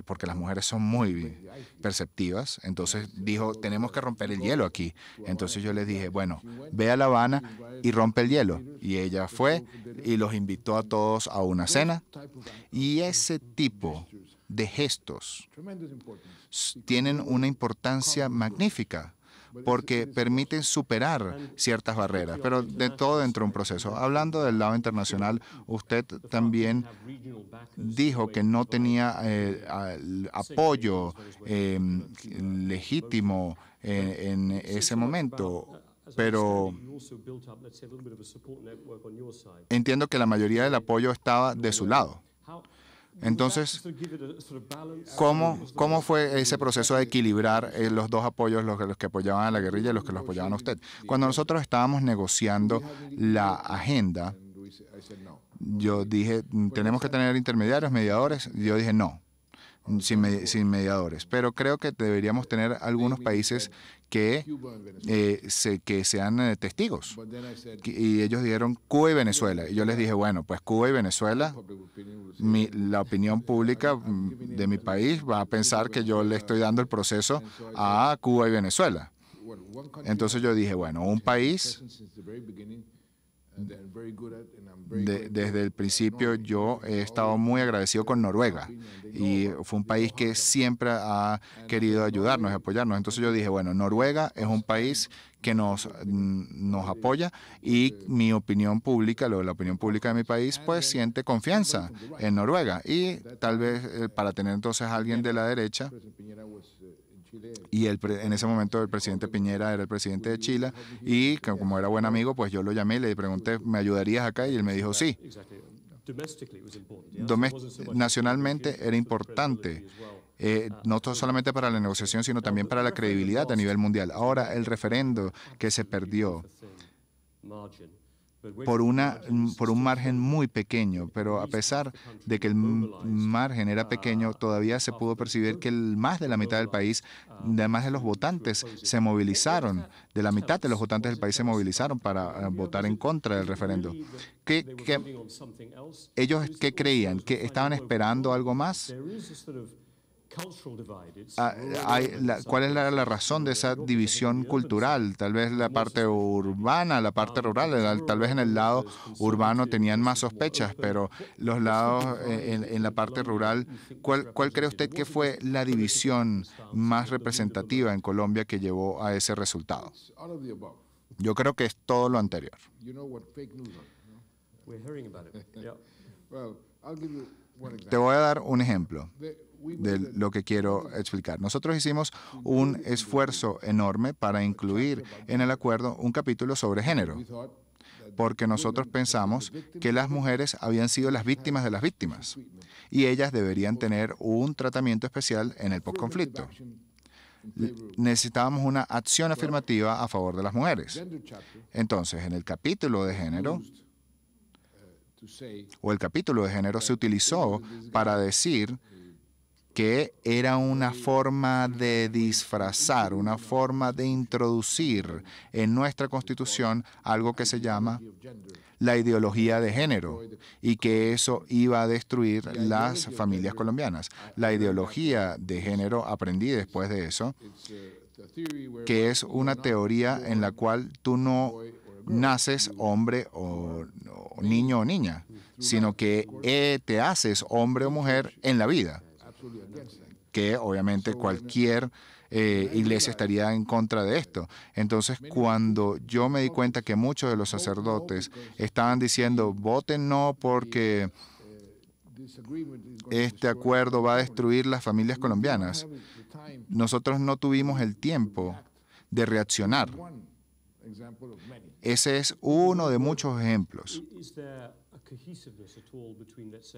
porque las mujeres son muy perceptivas, entonces dijo, tenemos que romper el hielo aquí. Entonces yo les dije, bueno, ve a La Habana y rompe el hielo. Y ella fue y los invitó a todos a una cena. Y ese tipo de gestos tienen una importancia magnífica porque permiten superar ciertas barreras, pero de todo dentro de un proceso. Hablando del lado internacional, usted también dijo que no tenía apoyo legítimo en ese momento, pero entiendo que la mayoría del apoyo estaba de su lado. Entonces, ¿cómo fue ese proceso de equilibrar los dos apoyos, los que apoyaban a la guerrilla y los que los apoyaban a usted? Cuando nosotros estábamos negociando la agenda, yo dije, tenemos que tener intermediarios, mediadores. Yo dije, no, sin mediadores. Pero creo que deberíamos tener algunos países que sean testigos. Y ellos dijeron Cuba y Venezuela. Y yo les dije, bueno, pues Cuba y Venezuela, la opinión pública de mi país va a pensar que yo le estoy dando el proceso a Cuba y Venezuela. Entonces yo dije, bueno, un país, desde el principio yo he estado muy agradecido con Noruega y fue un país que siempre ha querido ayudarnos y apoyarnos. Entonces yo dije, bueno, Noruega es un país que nos apoya y mi opinión pública, la opinión pública de mi país, pues siente confianza en Noruega. Y tal vez para tener entonces a alguien de la derecha, y en ese momento el presidente Piñera era el presidente de Chile y como era buen amigo, pues yo lo llamé y le pregunté, ¿me ayudarías acá? Y él me dijo, sí. Nacionalmente era importante, no solamente para la negociación, sino también para la credibilidad a nivel mundial. Ahora, el referendo que se perdió por un margen muy pequeño, pero a pesar de que el margen era pequeño, todavía se pudo percibir que más de la mitad del país, además de los votantes, se movilizaron, de la mitad de los votantes del país se movilizaron para votar en contra del referendo. ¿Ellos qué creían? ¿Que estaban esperando algo más? ¿Cuál es la razón de esa división cultural? Tal vez la parte urbana, la parte rural, tal vez en el lado urbano tenían más sospechas, pero los lados en la parte rural, ¿cuál cree usted que fue la división más representativa en Colombia que llevó a ese resultado? Yo creo que es todo lo anterior. Te voy a dar un ejemplo de lo que quiero explicar. Nosotros hicimos un esfuerzo enorme para incluir en el acuerdo un capítulo sobre género, porque nosotros pensamos que las mujeres habían sido las víctimas de las víctimas y ellas deberían tener un tratamiento especial en el postconflicto. Necesitábamos una acción afirmativa a favor de las mujeres. Entonces, en el capítulo de género, se utilizó para decir que era una forma de disfrazar, una forma de introducir en nuestra Constitución algo que se llama la ideología de género y que eso iba a destruir las familias colombianas. La ideología de género, aprendí después de eso, que es una teoría en la cual tú no naces hombre o niño o niña, sino que te haces hombre o mujer en la vida, que obviamente cualquier iglesia estaría en contra de esto. Entonces, cuando yo me di cuenta que muchos de los sacerdotes estaban diciendo, voten no porque este acuerdo va a destruir las familias colombianas, nosotros no tuvimos el tiempo de reaccionar. Ese es uno de muchos ejemplos.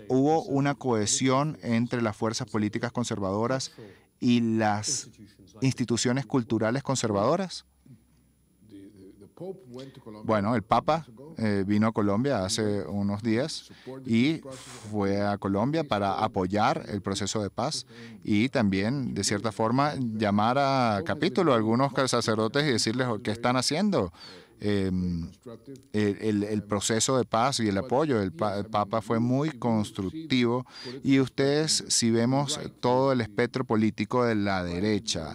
¿Hubo una cohesión entre las fuerzas políticas conservadoras y las instituciones culturales conservadoras? Bueno, el Papa vino a Colombia hace unos días y fue a Colombia para apoyar el proceso de paz y también, de cierta forma, llamar a capítulo a algunos sacerdotes y decirles qué están haciendo. El proceso de paz y el apoyo del Papa fue muy constructivo y ustedes, si vemos todo el espectro político de la derecha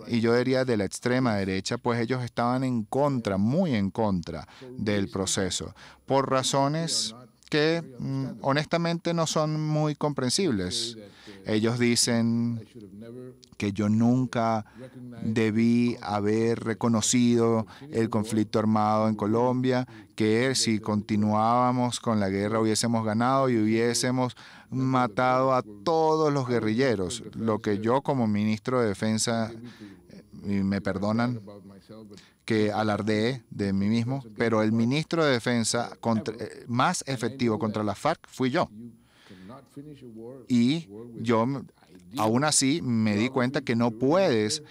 y yo diría de la extrema derecha, pues ellos estaban en contra, muy en contra del proceso, por razones que honestamente no son muy comprensibles. Ellos dicen que yo nunca debí haber reconocido el conflicto armado en Colombia, que si continuábamos con la guerra hubiésemos ganado y hubiésemos matado a todos los guerrilleros. Lo que yo como ministro de Defensa, y me perdonan que alardeé de mí mismo, pero el ministro de Defensa más efectivo contra la FARC fui yo. Y yo, aún así, me di cuenta que no puedes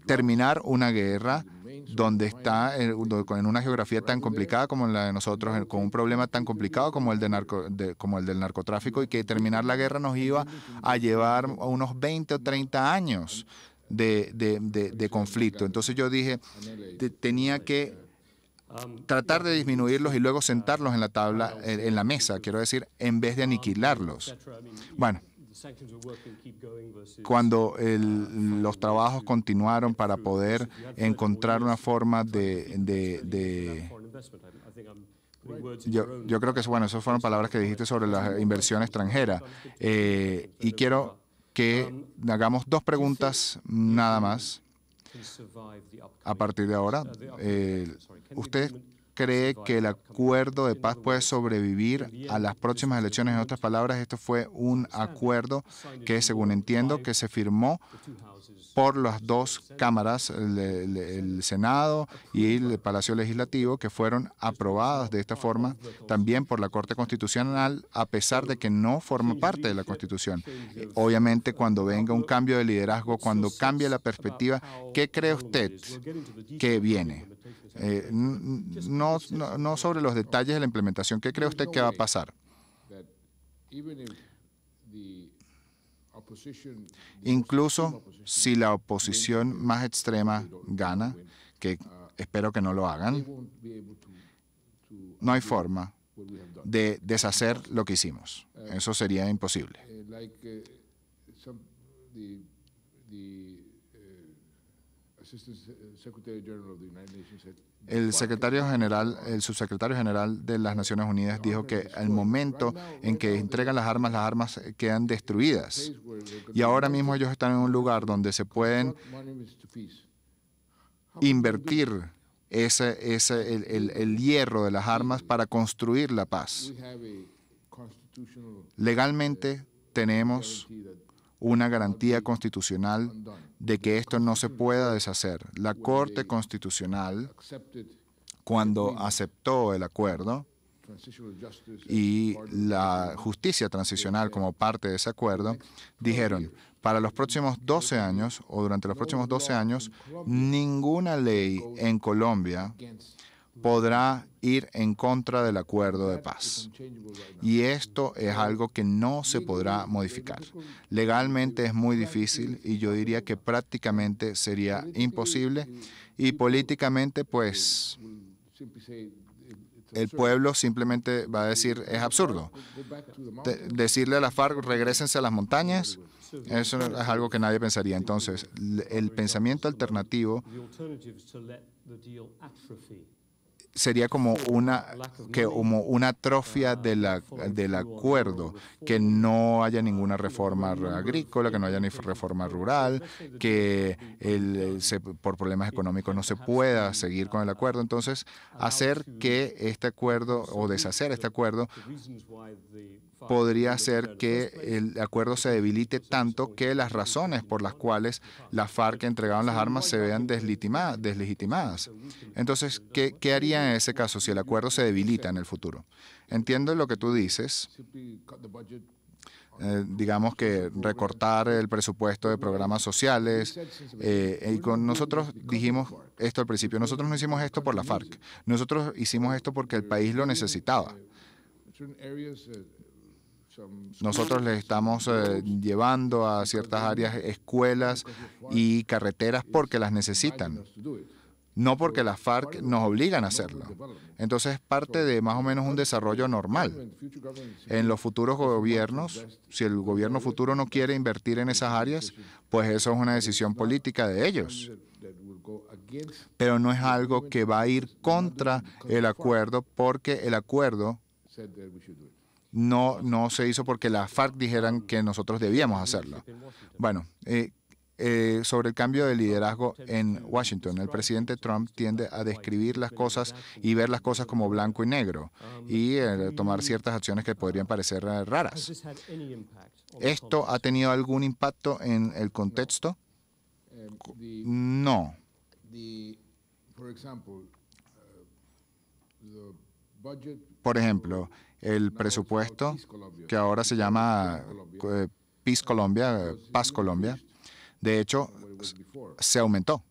terminar una guerra donde está en una geografía tan complicada como la de nosotros, con un problema tan complicado como el del narcotráfico, y que terminar la guerra nos iba a llevar unos 20 o 30 años de conflicto. Entonces yo dije, tenía que tratar de disminuirlos y luego sentarlos en la tabla, en la mesa, quiero decir, en vez de aniquilarlos. Bueno, cuando los trabajos continuaron para poder encontrar una forma yo creo que bueno, esas fueron palabras que dijiste sobre la inversión extranjera. Y quiero que hagamos dos preguntas nada más a partir de ahora. ¿Usted cree que el acuerdo de paz puede sobrevivir a las próximas elecciones? En otras palabras, esto fue un acuerdo que, según entiendo, que se firmó por las dos cámaras, el Senado y el Palacio Legislativo, que fueron aprobadas de esta forma también por la Corte Constitucional, a pesar de que no forma parte de la Constitución. Obviamente, cuando venga un cambio de liderazgo, cuando cambie la perspectiva, ¿qué cree usted que viene? No sobre los detalles de la implementación. ¿Qué cree usted que va a pasar? Incluso si la oposición más extrema gana, que espero que no lo hagan, no hay forma de deshacer lo que hicimos. Eso sería imposible. El subsecretario general de las Naciones Unidas dijo que al momento en que entregan las armas quedan destruidas. Y ahora mismo ellos están en un lugar donde se pueden invertir el hierro de las armas para construir la paz. Legalmente tenemos una garantía constitucional de que esto no se pueda deshacer. La Corte Constitucional, cuando aceptó el acuerdo y la justicia transicional como parte de ese acuerdo, dijeron, para los próximos 12 años o durante los próximos 12 años, ninguna ley en Colombia podrá ir en contra del acuerdo de paz. Y esto es algo que no se podrá modificar. Legalmente es muy difícil y yo diría que prácticamente sería imposible. Y políticamente, pues, el pueblo simplemente va a decir, es absurdo. Decirle a la FARC, regrésense a las montañas, eso es algo que nadie pensaría. Entonces, el pensamiento alternativo sería como una atrofia del acuerdo, que no haya ninguna reforma agrícola, que no haya ni reforma rural, que por problemas económicos no se pueda seguir con el acuerdo. Entonces, hacer que este acuerdo o deshacer este acuerdo podría hacer que el acuerdo se debilite tanto que las razones por las cuales las FARC entregaron las armas se vean deslegitimadas. Entonces, ¿qué haría en ese caso si el acuerdo se debilita en el futuro? Entiendo lo que tú dices. Digamos que recortar el presupuesto de programas sociales. Y nosotros dijimos esto al principio. Nosotros no hicimos esto por la FARC. Nosotros hicimos esto porque el país lo necesitaba. Nosotros les estamos llevando a ciertas áreas escuelas y carreteras porque las necesitan, no porque las FARC nos obligan a hacerlo. Entonces es parte de más o menos un desarrollo normal. En los futuros gobiernos, si el gobierno futuro no quiere invertir en esas áreas, pues eso es una decisión política de ellos. Pero no es algo que va a ir contra el acuerdo, porque el acuerdo no se hizo porque las FARC dijeran que nosotros debíamos hacerlo. Bueno, sobre el cambio de liderazgo en Washington, el presidente Trump tiende a describir las cosas y ver las cosas como blanco y negro y tomar ciertas acciones que podrían parecer raras. ¿Esto ha tenido algún impacto en el contexto? No. Por ejemplo, el presupuesto, que ahora se llama Peace Colombia, Paz Colombia, de hecho, se aumentó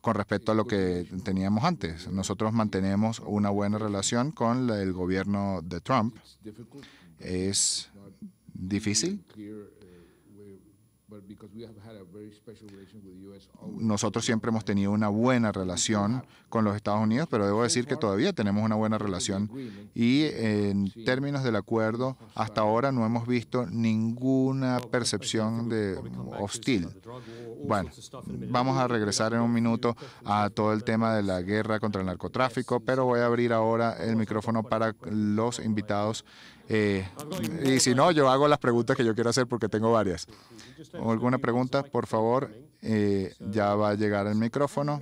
con respecto a lo que teníamos antes. Nosotros mantenemos una buena relación con el gobierno de Trump. Es difícil. Nosotros siempre hemos tenido una buena relación con los Estados Unidos, pero debo decir que todavía tenemos una buena relación y en términos del acuerdo, hasta ahora no hemos visto ninguna percepción de hostil. Bueno, vamos a regresar en un minuto a todo el tema de la guerra contra el narcotráfico, pero voy a abrir ahora el micrófono para los invitados. Y si no, yo hago las preguntas que yo quiero hacer porque tengo varias. ¿Alguna pregunta, por favor? Ya va a llegar el micrófono.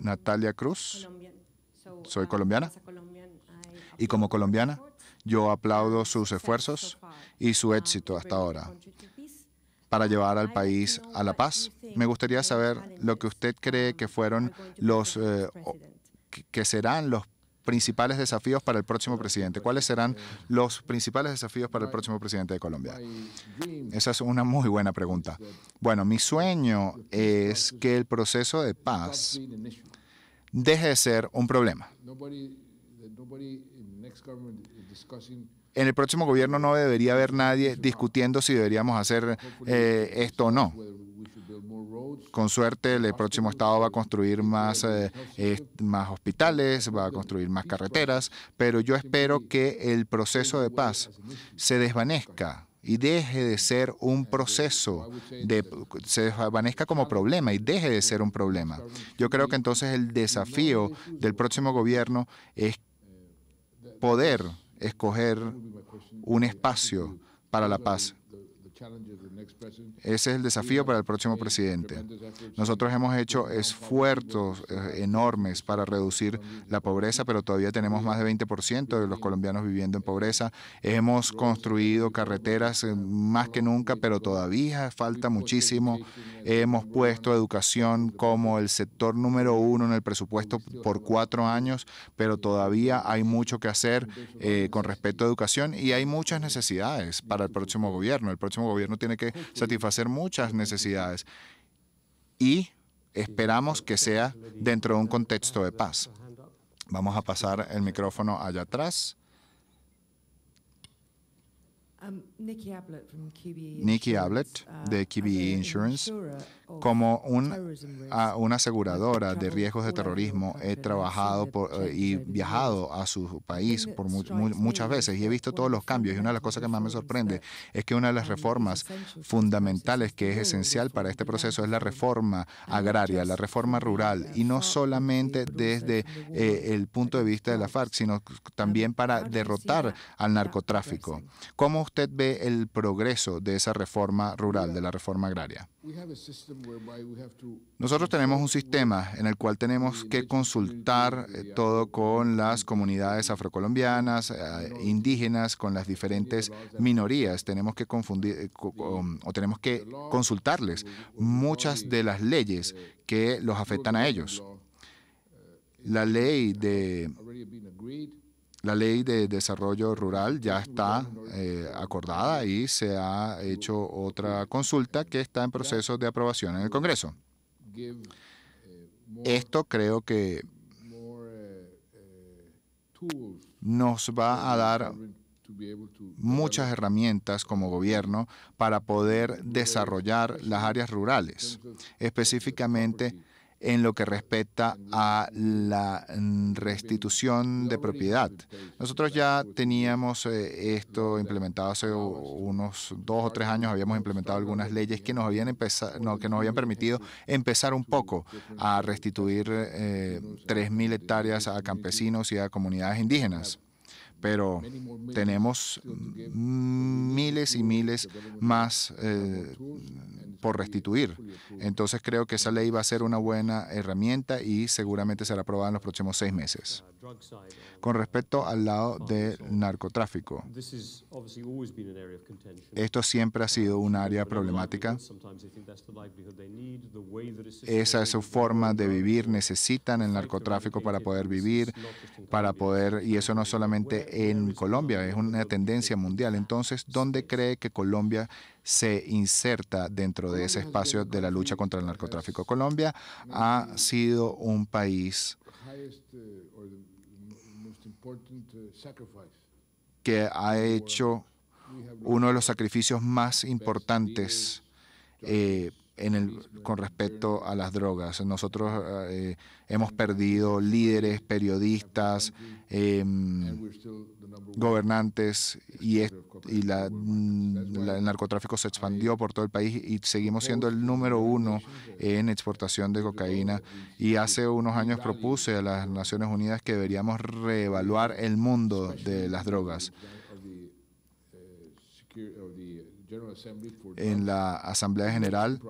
Natalia Cruz. Soy colombiana. Y como colombiana, yo aplaudo sus esfuerzos y su éxito hasta ahora. para llevar al país a la paz. Me gustaría saber lo que usted cree que fueron que serán los principales desafíos para el próximo presidente. ¿Cuáles serán los principales desafíos para el próximo presidente de Colombia? Esa es una muy buena pregunta. Bueno, mi sueño es que el proceso de paz deje de ser un problema. En el próximo gobierno no debería haber nadie discutiendo si deberíamos hacer esto o no. Con suerte, el próximo estado va a construir más hospitales, va a construir más carreteras, pero yo espero que el proceso de paz se desvanezca y deje de ser un proceso, se desvanezca como problema y deje de ser un problema. Yo creo que entonces el desafío del próximo gobierno es poder escoger un espacio para la paz. Ese es el desafío para el próximo presidente. Nosotros hemos hecho esfuerzos enormes para reducir la pobreza, pero todavía tenemos más de 20% de los colombianos viviendo en pobreza. Hemos construido carreteras más que nunca, pero todavía falta muchísimo. Hemos puesto educación como el sector número 1 en el presupuesto por 4 años, pero todavía hay mucho que hacer con respecto a educación y hay muchas necesidades para el próximo gobierno. El próximo gobierno tiene que satisfacer muchas necesidades y esperamos que sea dentro de un contexto de paz. Vamos a pasar el micrófono allá atrás. Nikki Ablett, de QBE Insurance. Como una aseguradora de riesgos de terrorismo, he trabajado y viajado a su país por muchas veces y he visto todos los cambios. Y una de las cosas que más me sorprende es que una de las reformas fundamentales que es esencial para este proceso es la reforma agraria, la reforma rural, y no solamente desde el punto de vista de la FARC, sino también para derrotar al narcotráfico. ¿Cómo usted ve el progreso de esa reforma rural, de la reforma agraria? Nosotros tenemos un sistema en el cual tenemos que consultar todo con las comunidades afrocolombianas, indígenas, con las diferentes minorías. Tenemos que tenemos que consultarles muchas de las leyes que los afectan a ellos. La ley de desarrollo rural ya está acordada y se ha hecho otra consulta que está en proceso de aprobación en el Congreso. Esto creo que nos va a dar muchas herramientas como gobierno para poder desarrollar las áreas rurales, específicamente en lo que respecta a la restitución de propiedad. Nosotros ya teníamos esto implementado hace unos 2 o 3 años, habíamos implementado algunas leyes que nos habían permitido empezar un poco a restituir 3.000 hectáreas a campesinos y a comunidades indígenas. Pero tenemos miles y miles más por restituir. Entonces creo que esa ley va a ser una buena herramienta y seguramente será aprobada en los próximos 6 meses. Con respecto al lado del narcotráfico, esto siempre ha sido un área problemática. Esa es su forma de vivir. Necesitan el narcotráfico para poder vivir, y eso no solamente en Colombia, es una tendencia mundial. Entonces, ¿dónde cree que Colombia se inserta dentro de ese espacio de la lucha contra el narcotráfico? Colombia ha sido un país que ha hecho uno de los sacrificios más importantes con respecto a las drogas. Nosotros hemos perdido líderes, periodistas, gobernantes y el narcotráfico se expandió por todo el país y seguimos siendo el número 1 en exportación de cocaína. Y hace unos años propuse a las Naciones Unidas que deberíamos reevaluar el mundo de las drogas. En la Asamblea General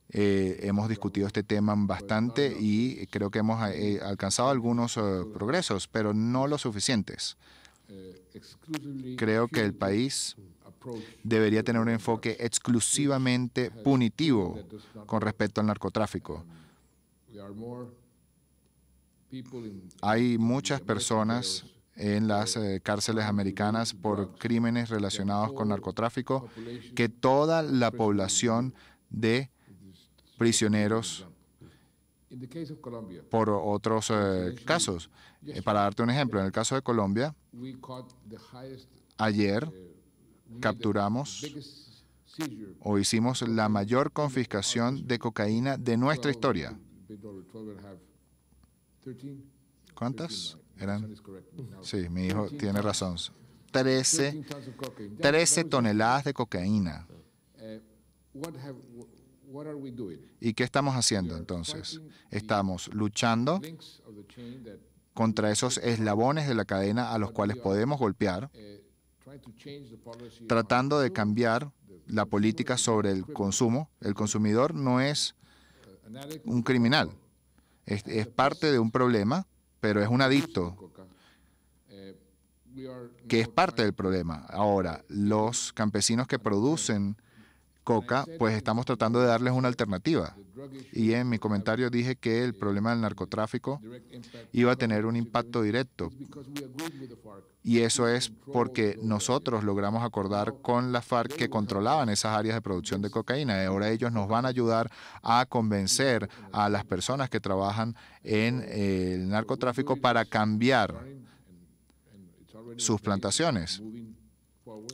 hemos discutido este tema bastante y creo que hemos alcanzado algunos progresos, pero no los suficientes. Creo que el país debería tener un enfoque exclusivamente punitivo con respecto al narcotráfico. Hay muchas personas en las cárceles americanas por crímenes relacionados con narcotráfico que toda la población de prisioneros por otros casos. Para darte un ejemplo, en el caso de Colombia, ayer capturamos o hicimos la mayor confiscación de cocaína de nuestra historia. ¿Cuántas eran? Sí, mi hijo tiene razón. 13 toneladas de cocaína. ¿Y qué estamos haciendo entonces? Estamos luchando contra esos eslabones de la cadena a los cuales podemos golpear, tratando de cambiar la política sobre el consumo. El consumidor no es un criminal, es parte de un problema, pero es un adicto que es parte del problema. Ahora, los campesinos que producen coca, pues estamos tratando de darles una alternativa. Y en mi comentario dije que el problema del narcotráfico iba a tener un impacto directo. Y eso es porque nosotros logramos acordar con la FARC que controlaban esas áreas de producción de cocaína. Y ahora ellos nos van a ayudar a convencer a las personas que trabajan en el narcotráfico para cambiar sus plantaciones.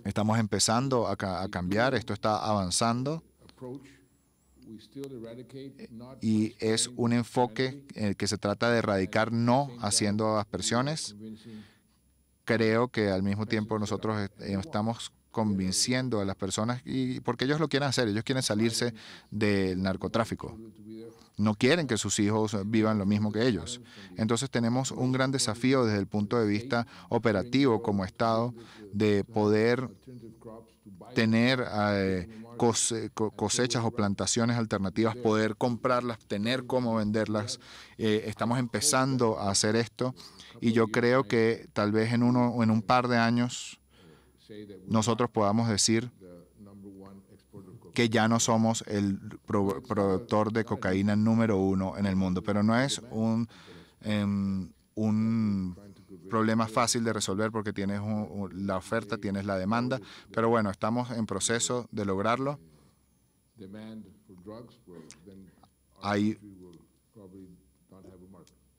Estamos empezando a cambiar, esto está avanzando y es un enfoque en el que se trata de erradicar, no haciendo aspersiones. Creo que al mismo tiempo nosotros estamos convenciendo a las personas, y porque ellos lo quieren hacer, ellos quieren salirse del narcotráfico. No quieren que sus hijos vivan lo mismo que ellos. Entonces tenemos un gran desafío desde el punto de vista operativo como Estado de poder tener cosechas o plantaciones alternativas, poder comprarlas, tener cómo venderlas. Estamos empezando a hacer esto y yo creo que tal vez en un par de años nosotros podamos decir que ya no somos el productor de cocaína número 1 en el mundo, pero no es un problema fácil de resolver porque tienes la oferta, tienes la demanda, pero bueno, estamos en proceso de lograrlo. Hay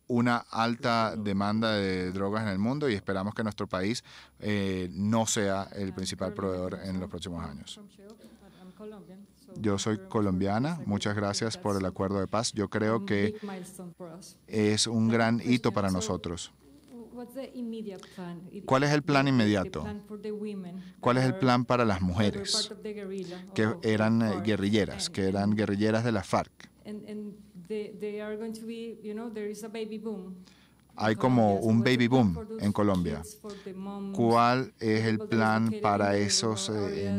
una alta demanda de drogas en el mundo y esperamos que nuestro país no sea el principal proveedor en los próximos años. Yo soy colombiana. Muchas gracias por el acuerdo de paz. Yo creo que es un gran hito para nosotros. ¿Cuál es el plan inmediato? ¿Cuál es el plan para las mujeres que eran guerrilleras, de la FARC? Hay como un baby boom en Colombia. ¿Cuál es el plan para esos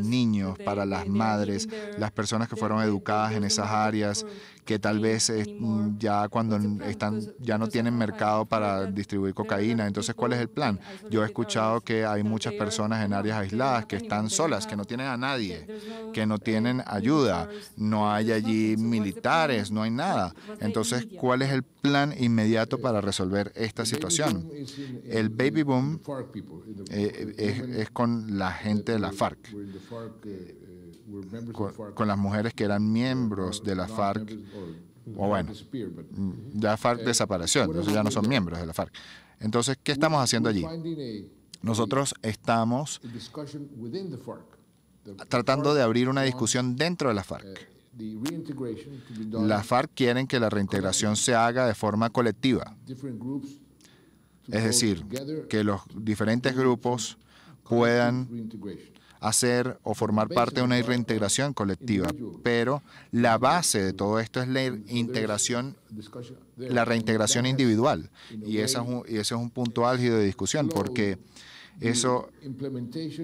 niños, para las madres, las personas que fueron educadas en esas áreas, que tal vez ya cuando ya no tienen mercado para distribuir cocaína? Entonces, ¿cuál es el plan? Yo he escuchado que hay muchas personas en áreas aisladas que están solas, que no tienen a nadie, que no tienen ayuda, no hay allí militares, no hay nada. Entonces, ¿cuál es el plan inmediato para resolver esta situación? El baby boom es con la gente de la FARC, con las mujeres que eran miembros de la FARC, o bueno, la FARC desapareció, entonces ya no son miembros de la FARC. Entonces, ¿qué estamos haciendo allí? Nosotros estamos tratando de abrir una discusión dentro de la FARC. La FARC quieren que la reintegración se haga de forma colectiva, es decir, que los diferentes grupos puedan hacer o formar parte de una reintegración colectiva, pero la base de todo esto es la reintegración individual, y ese es un punto álgido de discusión, porque eso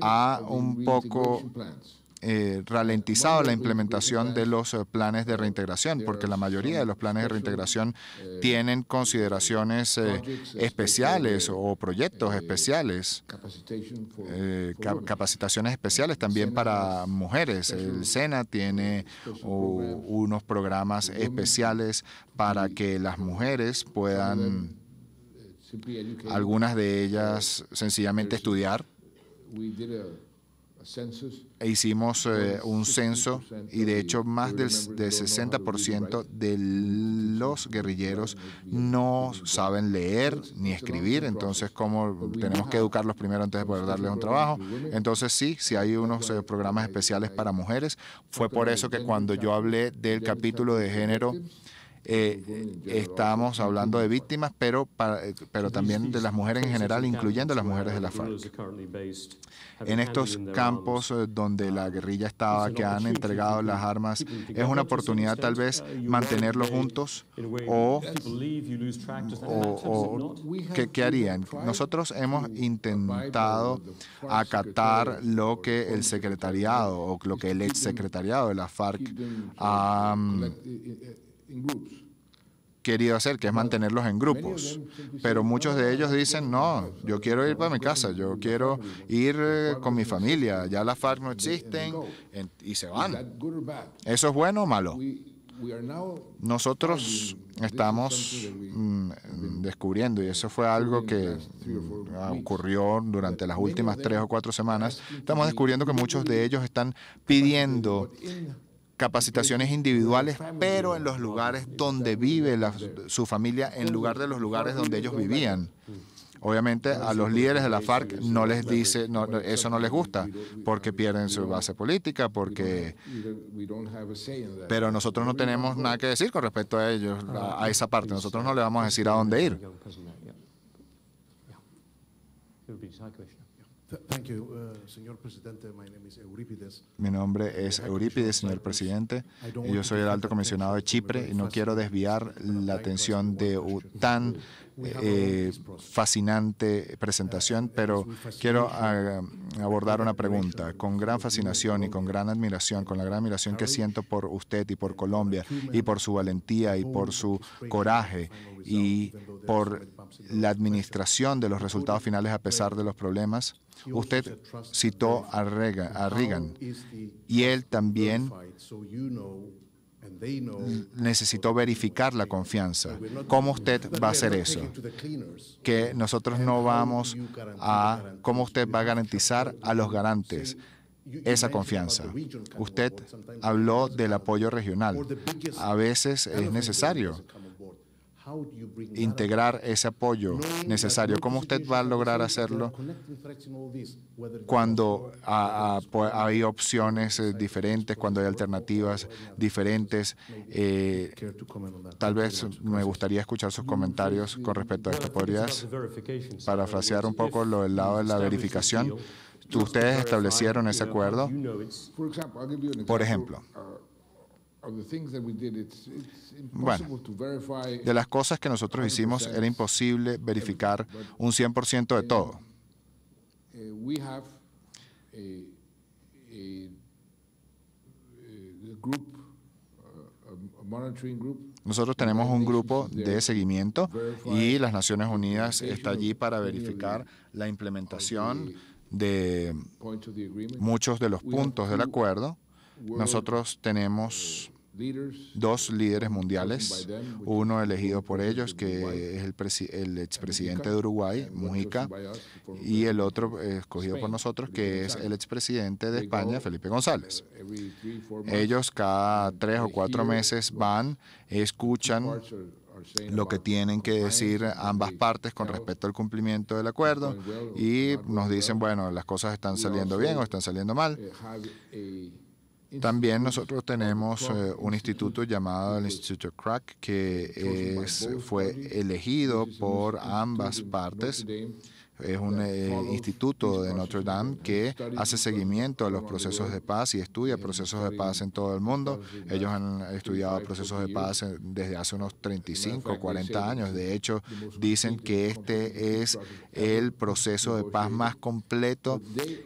ha un poco ralentizado la implementación de los planes de reintegración, porque la mayoría de los planes de reintegración tienen consideraciones especiales o proyectos especiales, capacitaciones especiales también para mujeres. El SENA tiene unos programas especiales para que las mujeres puedan, algunas de ellas, sencillamente estudiar. Hicimos un censo y de hecho más del 60% de los guerrilleros no saben leer ni escribir. Entonces, ¿cómo tenemos que educarlos primero antes de poder darles un trabajo? Entonces sí hay unos programas especiales para mujeres. Fue por eso que cuando yo hablé del capítulo de género, estamos hablando de víctimas, pero también de las mujeres en general, incluyendo las mujeres de la FARC. En estos campos donde la guerrilla estaba, que han entregado las armas, es una oportunidad tal vez mantenerlos juntos o ¿qué harían? Nosotros hemos intentado acatar lo que el secretariado o lo que el exsecretariado de la FARC ha querido hacer, que es mantenerlos en grupos. Pero muchos de ellos dicen, no, yo quiero ir para mi casa, yo quiero ir con mi familia, ya las FARC no existen, y se van. ¿Eso es bueno o malo? Nosotros estamos descubriendo, y eso fue algo que ocurrió durante las últimas 3 o 4 semanas, estamos descubriendo que muchos de ellos están pidiendo capacitaciones individuales, pero en los lugares donde vive su familia, en lugar de los lugares donde ellos vivían. Obviamente a los líderes de la FARC no les dice, eso no les gusta, porque pierden su base política, pero nosotros no tenemos nada que decir con respecto a ellos, a esa parte. Nosotros no le vamos a decir a dónde ir. Señor presidente. Mi nombre es Eurípides, señor presidente, y yo soy el alto comisionado de Chipre, y no quiero desviar la atención de tan fascinante presentación, pero quiero abordar una pregunta. Con gran fascinación y con gran admiración, con la gran admiración que siento por usted y por Colombia, y por su valentía y por su coraje y por la administración de los resultados finales a pesar de los problemas. Usted citó a Reagan y él también necesitó verificar la confianza. ¿Cómo usted va a hacer eso? Que nosotros no vamos a... ¿Cómo usted va a garantizar a los garantes esa confianza? Usted habló del apoyo regional. A veces es necesario integrar ese apoyo necesario. ¿Cómo usted va a lograr hacerlo cuando hay opciones diferentes, cuando hay alternativas diferentes? Tal vez me gustaría escuchar sus comentarios con respecto a esto. ¿Podrías parafrasear un poco lo del lado de la verificación? ¿Ustedes establecieron ese acuerdo? Por ejemplo, bueno, de las cosas que nosotros hicimos era imposible verificar un 100% de todo. Nosotros tenemos un grupo de seguimiento y las Naciones Unidas está allí para verificar la implementación de muchos de los puntos del acuerdo. Nosotros tenemos 2 líderes mundiales, uno elegido por ellos, que es el expresidente de Uruguay, Mujica, y el otro escogido por nosotros, que es el expresidente de España, Felipe González. Ellos cada 3 o 4 meses van, escuchan lo que tienen que decir ambas partes con respecto al cumplimiento del acuerdo y nos dicen, bueno, las cosas están saliendo bien o están saliendo mal. También nosotros tenemos un instituto llamado el Instituto Crack, que fue elegido por ambas partes. Es un instituto de Notre Dame que hace seguimiento a los procesos de paz y estudia procesos de paz en todo el mundo. Ellos han estudiado procesos de paz desde hace unos 35 o 40 años. De hecho, dicen que este es el proceso de paz más completo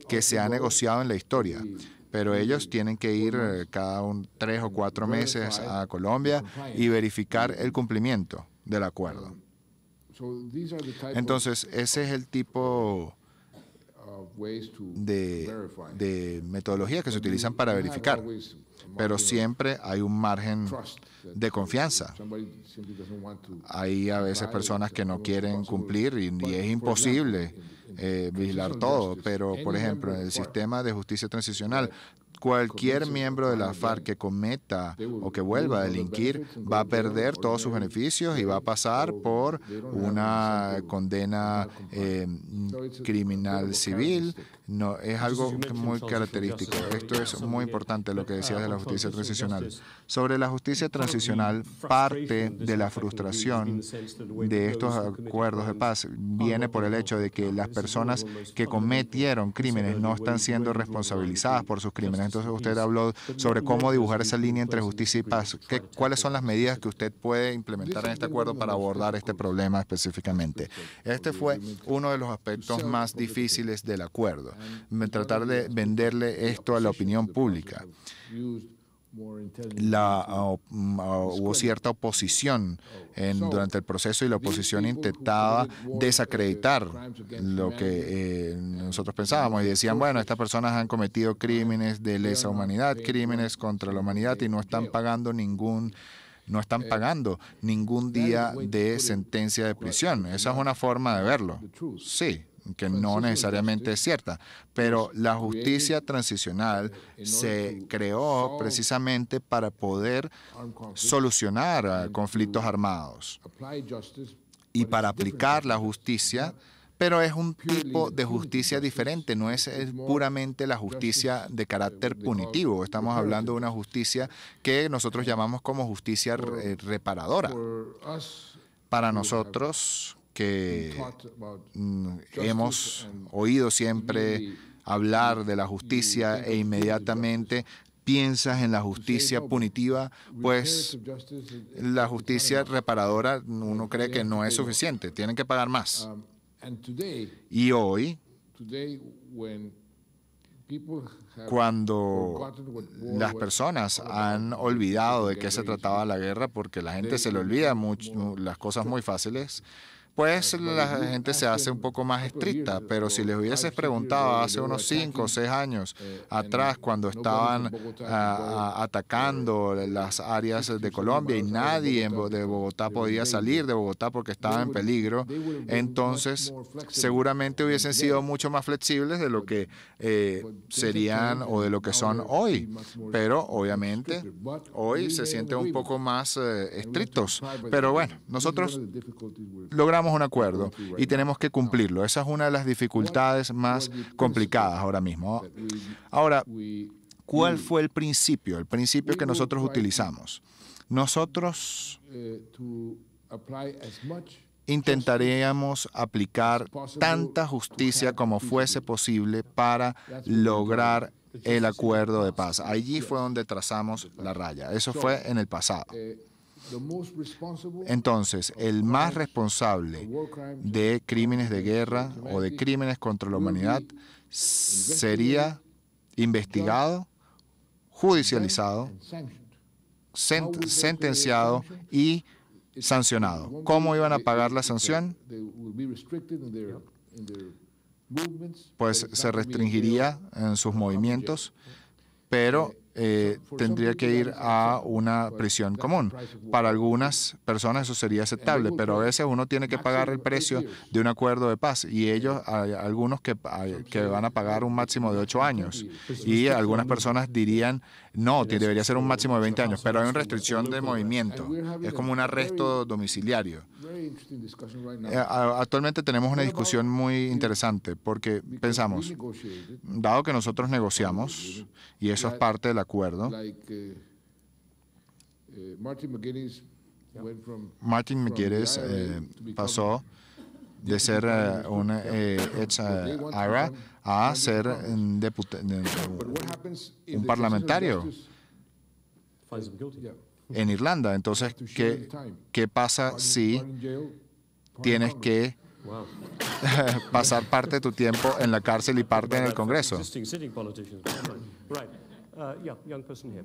que se ha negociado en la historia. pero ellos tienen que ir cada 3 o 4 meses a Colombia y verificar el cumplimiento del acuerdo. Entonces, ese es el tipo de metodologías que se utilizan para verificar, pero siempre hay un margen de confianza. Hay a veces personas que no quieren cumplir y es imposible vigilar todo, pero por ejemplo, en el sistema de justicia transicional, cualquier miembro de la FARC que cometa o que vuelva a delinquir va a perder todos sus beneficios y va a pasar por una condena criminal civil. No, es algo muy característico. Esto es muy importante lo que decías de la justicia transicional. Sobre la justicia transicional, parte de la frustración de estos acuerdos de paz viene por el hecho de que las personas que cometieron crímenes no están siendo responsabilizadas por sus crímenes. Entonces usted habló sobre cómo dibujar esa línea entre justicia y paz. ¿Cuáles son las medidas que usted puede implementar en este acuerdo para abordar este problema específicamente? Este fue uno de los aspectos más difíciles del acuerdo. Tratar de venderle esto a la opinión pública. Hubo cierta oposición durante el proceso y la oposición intentaba desacreditar lo que nosotros pensábamos y decían, bueno, estas personas han cometido crímenes de lesa humanidad, crímenes contra la humanidad y no están pagando ningún día de sentencia de prisión. Esa es una forma de verlo. Sí, que no necesariamente es cierta, pero la justicia transicional se creó precisamente para poder solucionar conflictos armados y para aplicar la justicia, pero es un tipo de justicia diferente, no es puramente la justicia de carácter punitivo. Estamos hablando de una justicia que nosotros llamamos como justicia reparadora. Para nosotros, que hemos oído siempre hablar de la justicia e inmediatamente piensas en la justicia punitiva, pues la justicia reparadora uno cree que no es suficiente, tienen que pagar más. Y hoy, cuando las personas han olvidado de qué se trataba la guerra, porque la gente se le olvida las cosas muy fáciles, pues la gente se hace un poco más estricta, pero si les hubieses preguntado hace unos 5 o 6 años atrás, cuando estaban atacando las áreas de Colombia y nadie de Bogotá podía salir de Bogotá porque estaba en peligro, entonces seguramente hubiesen sido mucho más flexibles de lo que serían o de lo que son hoy, pero obviamente hoy se sienten un poco más estrictos, pero bueno, nosotros logramos un acuerdo y tenemos que cumplirlo. Esa es una de las dificultades más complicadas ahora mismo. Ahora, ¿cuál fue el principio? El principio que nosotros utilizamos. Nosotros intentaríamos aplicar tanta justicia como fuese posible para lograr el acuerdo de paz. Allí fue donde trazamos la raya. Eso fue en el pasado. Entonces, el más responsable de crímenes de guerra o de crímenes contra la humanidad sería investigado, judicializado, sentenciado y sancionado. ¿Cómo iban a pagar la sanción? Pues se restringiría en sus movimientos, pero tendría que ir a una prisión común. Para algunas personas eso sería aceptable, pero a veces uno tiene que pagar el precio de un acuerdo de paz y ellos, hay algunos que van a pagar un máximo de 8 años y algunas personas dirían, no, debería ser un máximo de 20 años, pero hay una restricción de movimiento. Es como un arresto domiciliario. Actualmente tenemos una discusión muy interesante porque pensamos, dado que nosotros negociamos, y eso es parte del acuerdo, Martin McGuinness pasó de ser un ex IRA a ser un parlamentario en Irlanda. Entonces, ¿qué pasa si tienes que pasar parte de tu tiempo en la cárcel y parte en el Congreso? Young person here.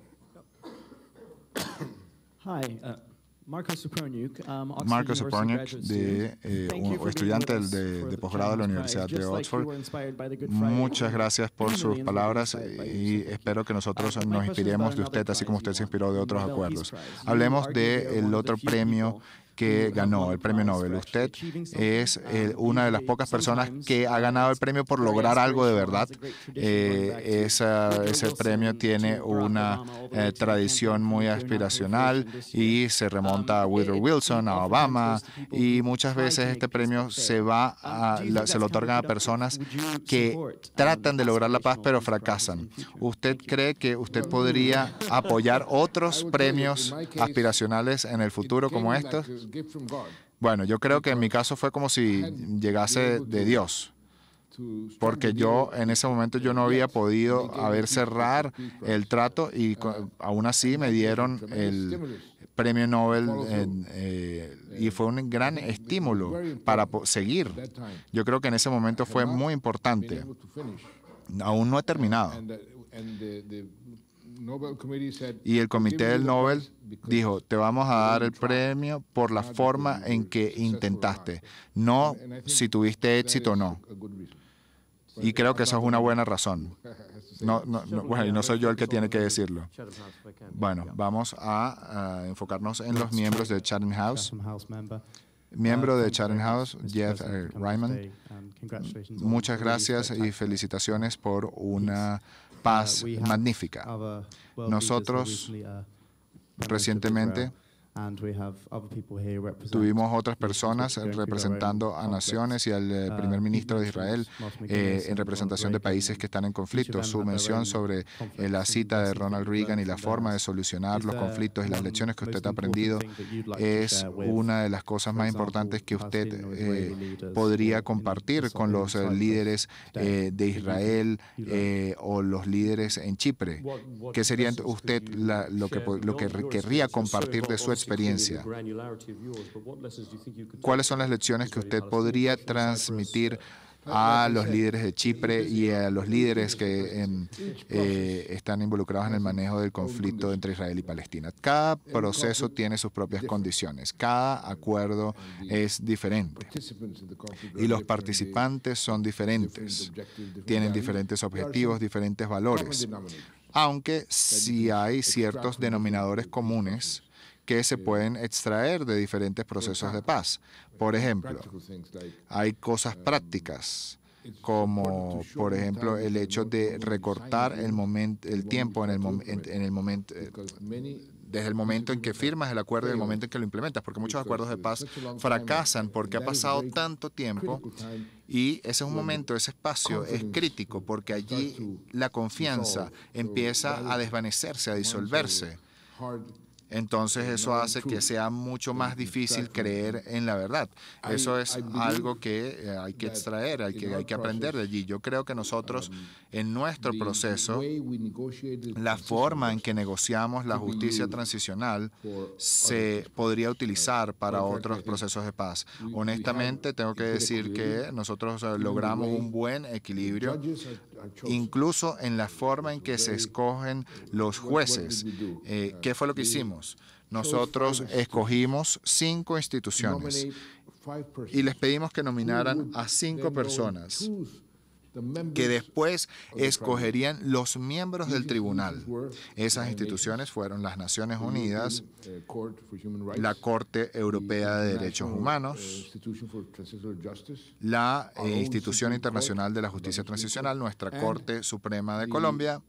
Hi, Marcos Soproniuk, Marcos Soproniuk, estudiante de posgrado de la Universidad de Oxford. Muchas gracias por sus palabras y espero que nosotros nos inspiremos de usted, así como usted se inspiró de otros acuerdos. Hablemos del otro premio que ganó, el premio Nobel. Usted es una de las pocas personas que ha ganado el premio por lograr algo de verdad. Ese premio tiene una tradición muy aspiracional y se remonta a Woodrow Wilson, a Obama, y muchas veces este premio se lo otorgan a personas que tratan de lograr la paz pero fracasan. ¿Usted cree que usted podría apoyar otros premios aspiracionales en el futuro como estos? Bueno, yo creo que en mi caso fue como si llegase de Dios, porque yo en ese momento yo no había podido cerrar el trato y aún así me dieron el premio Nobel y fue un gran estímulo para seguir. Yo creo que en ese momento fue muy importante. Aún no he terminado. Y el comité del Nobel dijo, te vamos a dar el premio por la forma en que intentaste, no si tuviste éxito o no. Y creo que esa es una buena razón. Bueno, y no soy yo el que tiene que decirlo. Bueno, vamos a enfocarnos en los miembros de Chatham House. Miembro de Chatham House, Jeff Ryman. Muchas gracias y felicitaciones por una paz magnífica. Nosotros recientemente tuvimos otras personas representando a naciones y al primer ministro de Israel en representación de países que están en conflicto. Su mención sobre la cita de Ronald Reagan y la forma de solucionar los conflictos y las lecciones que usted ha aprendido es una de las cosas más importantes que usted podría compartir con los líderes de Israel o los líderes en Chipre. ¿Qué sería usted lo que querría compartir de su experiencia? ¿Cuáles son las lecciones que usted podría transmitir a los líderes de Chipre y a los líderes que están involucrados en el manejo del conflicto entre Israel y Palestina? Cada proceso tiene sus propias condiciones, cada acuerdo es diferente y los participantes son diferentes, tienen diferentes objetivos, diferentes valores, aunque sí hay ciertos denominadores comunes que se pueden extraer de diferentes procesos de paz. Por ejemplo, hay cosas prácticas, como por ejemplo el hecho de recortar el tiempo desde el momento en que firmas el acuerdo y el momento en que lo implementas, porque muchos acuerdos de paz fracasan porque ha pasado tanto tiempo y ese es un momento, ese espacio es crítico porque allí la confianza empieza a desvanecerse, a disolverse. Entonces eso hace que sea mucho más difícil creer en la verdad. Eso es algo que hay que extraer, hay que aprender de allí. Yo creo que nosotros en nuestro proceso, la forma en que negociamos la justicia transicional se podría utilizar para otros procesos de paz. Honestamente, tengo que decir que nosotros logramos un buen equilibrio, incluso en la forma en que se escogen los jueces. ¿Qué fue lo que hicimos? Nosotros escogimos 5 instituciones y les pedimos que nominaran a 5 personas que después escogerían los miembros del tribunal. Esas instituciones fueron las Naciones Unidas, la Corte Europea de Derechos Humanos, la Institución Internacional de la Justicia Transicional, nuestra Corte Suprema de Colombia,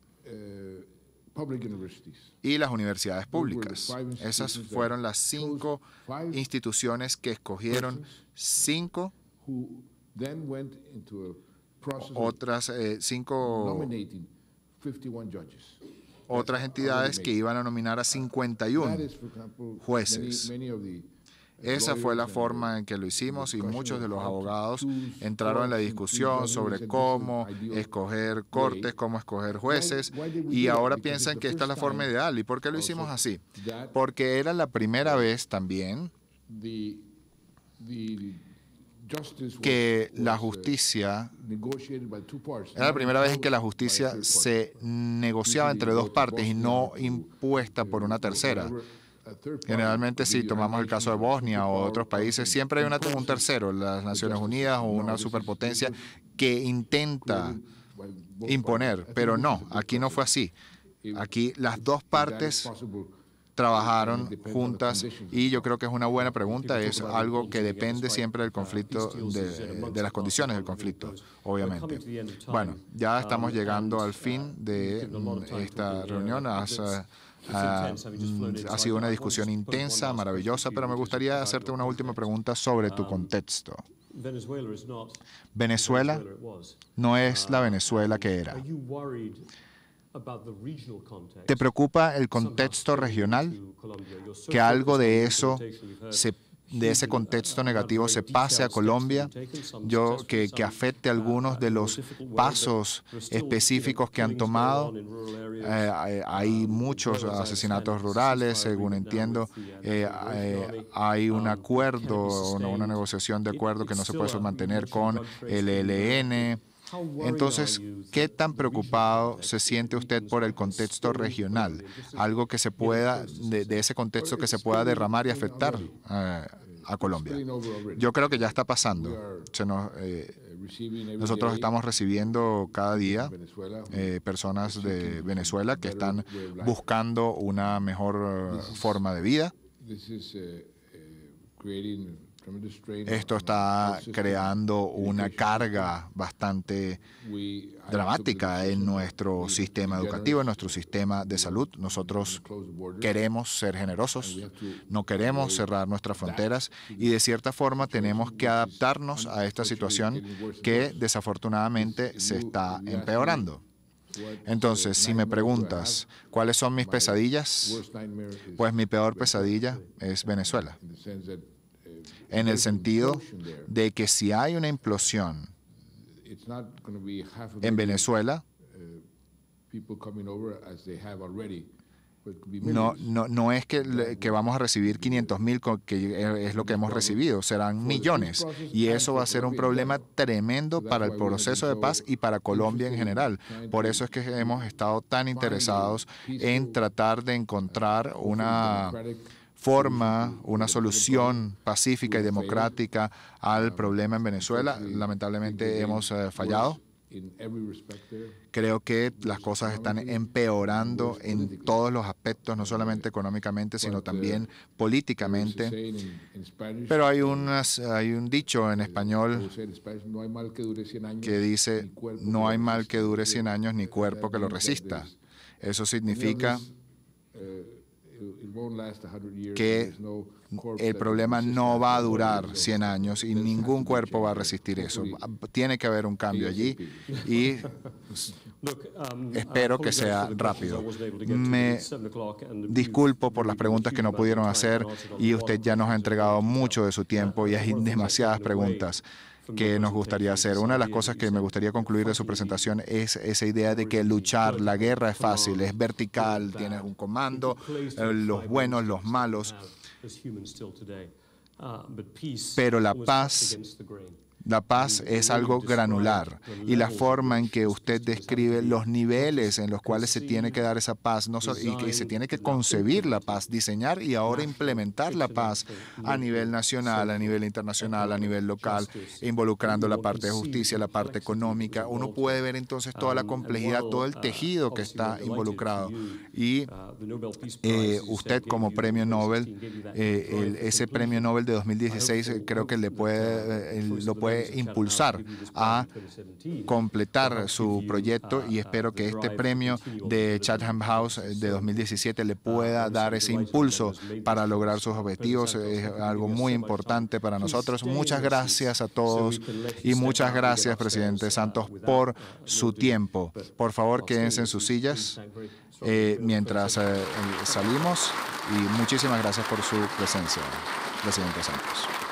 y las universidades públicas. Esas fueron las 5 instituciones que escogieron 5 otras 5 otras entidades que iban a nominar a 51 jueces. Esa fue la forma en que lo hicimos y muchos de los abogados entraron en la discusión sobre cómo escoger cortes, cómo escoger jueces y ahora piensan que esta es la forma ideal. ¿Y por qué lo hicimos así? Porque era la primera vez también que la justicia, era la primera vez en que la justicia se negociaba entre dos partes y no impuesta por una tercera. Generalmente, si tomamos el caso de Bosnia o otros países, siempre hay un tercero, las Naciones Unidas o una superpotencia que intenta imponer, pero no, aquí no fue así. Aquí las dos partes trabajaron juntas y yo creo que es una buena pregunta, es algo que depende siempre del conflicto, de las condiciones del conflicto, obviamente. Bueno, ya estamos llegando al fin de esta reunión. Ha sido una discusión intensa, maravillosa, pero me gustaría hacerte una última pregunta sobre tu contexto. Venezuela no es la Venezuela que era. ¿Te preocupa el contexto regional? ¿Que algo de eso, de ese contexto negativo se pase a Colombia? Que afecte algunos de los pasos específicos que han tomado. Hay muchos asesinatos rurales, según entiendo. Hay un acuerdo, una negociación de acuerdo que no se puede mantener con el ELN. Entonces, ¿qué tan preocupado se siente usted por el contexto regional? Algo que se pueda, de ese contexto que se pueda derramar y afectar a Colombia. Yo creo que ya está pasando. Nosotros estamos recibiendo cada día personas de Venezuela que están buscando una mejor forma de vida. Esto está creando una carga bastante dramática en nuestro sistema educativo, en nuestro sistema de salud. Nosotros queremos ser generosos, no queremos cerrar nuestras fronteras y de cierta forma tenemos que adaptarnos a esta situación que desafortunadamente se está empeorando. Entonces, si me preguntas, ¿cuáles son mis pesadillas? Pues mi peor pesadilla es Venezuela. En el sentido de que si hay una implosión en Venezuela, no es que vamos a recibir 500,000, que es lo que hemos recibido, serán millones. Y eso va a ser un problema tremendo para el proceso de paz y para Colombia en general. Por eso es que hemos estado tan interesados en tratar de encontrar una forma, una solución pacífica y democrática al problema en Venezuela. Lamentablemente hemos fallado. Creo que las cosas están empeorando en todos los aspectos, no solamente económicamente, sino también políticamente. Pero hay un dicho en español que dice, no hay mal que dure 100 años ni cuerpo que lo resista. Eso significa que el problema no va a durar 100 años y ningún cuerpo va a resistir eso. Tiene que haber un cambio allí y espero que sea rápido. Me disculpo por las preguntas que no pudieron hacer y usted ya nos ha entregado mucho de su tiempo y hay demasiadas preguntas que nos gustaría hacer. Una de las cosas que me gustaría concluir de su presentación es esa idea de que luchar, la guerra es fácil, es vertical, tienes un comando, los buenos, los malos, pero la paz es algo granular y la forma en que usted describe los niveles en los cuales se tiene que dar esa paz y que se tiene que concebir la paz, diseñar y ahora implementar la paz a nivel nacional, a nivel internacional, a nivel local, involucrando la parte de justicia, la parte económica. Uno puede ver entonces toda la complejidad, todo el tejido que está involucrado. Y usted como premio Nobel, ese premio Nobel de 2016 creo que lo puede impulsar a completar su proyecto y espero que este premio de Chatham House de 2017 le pueda dar ese impulso para lograr sus objetivos. Es algo muy importante para nosotros. Muchas gracias a todos y muchas gracias, presidente Santos, por su tiempo. Por favor, quédense en sus sillas mientras salimos y muchísimas gracias por su presencia, presidente Santos.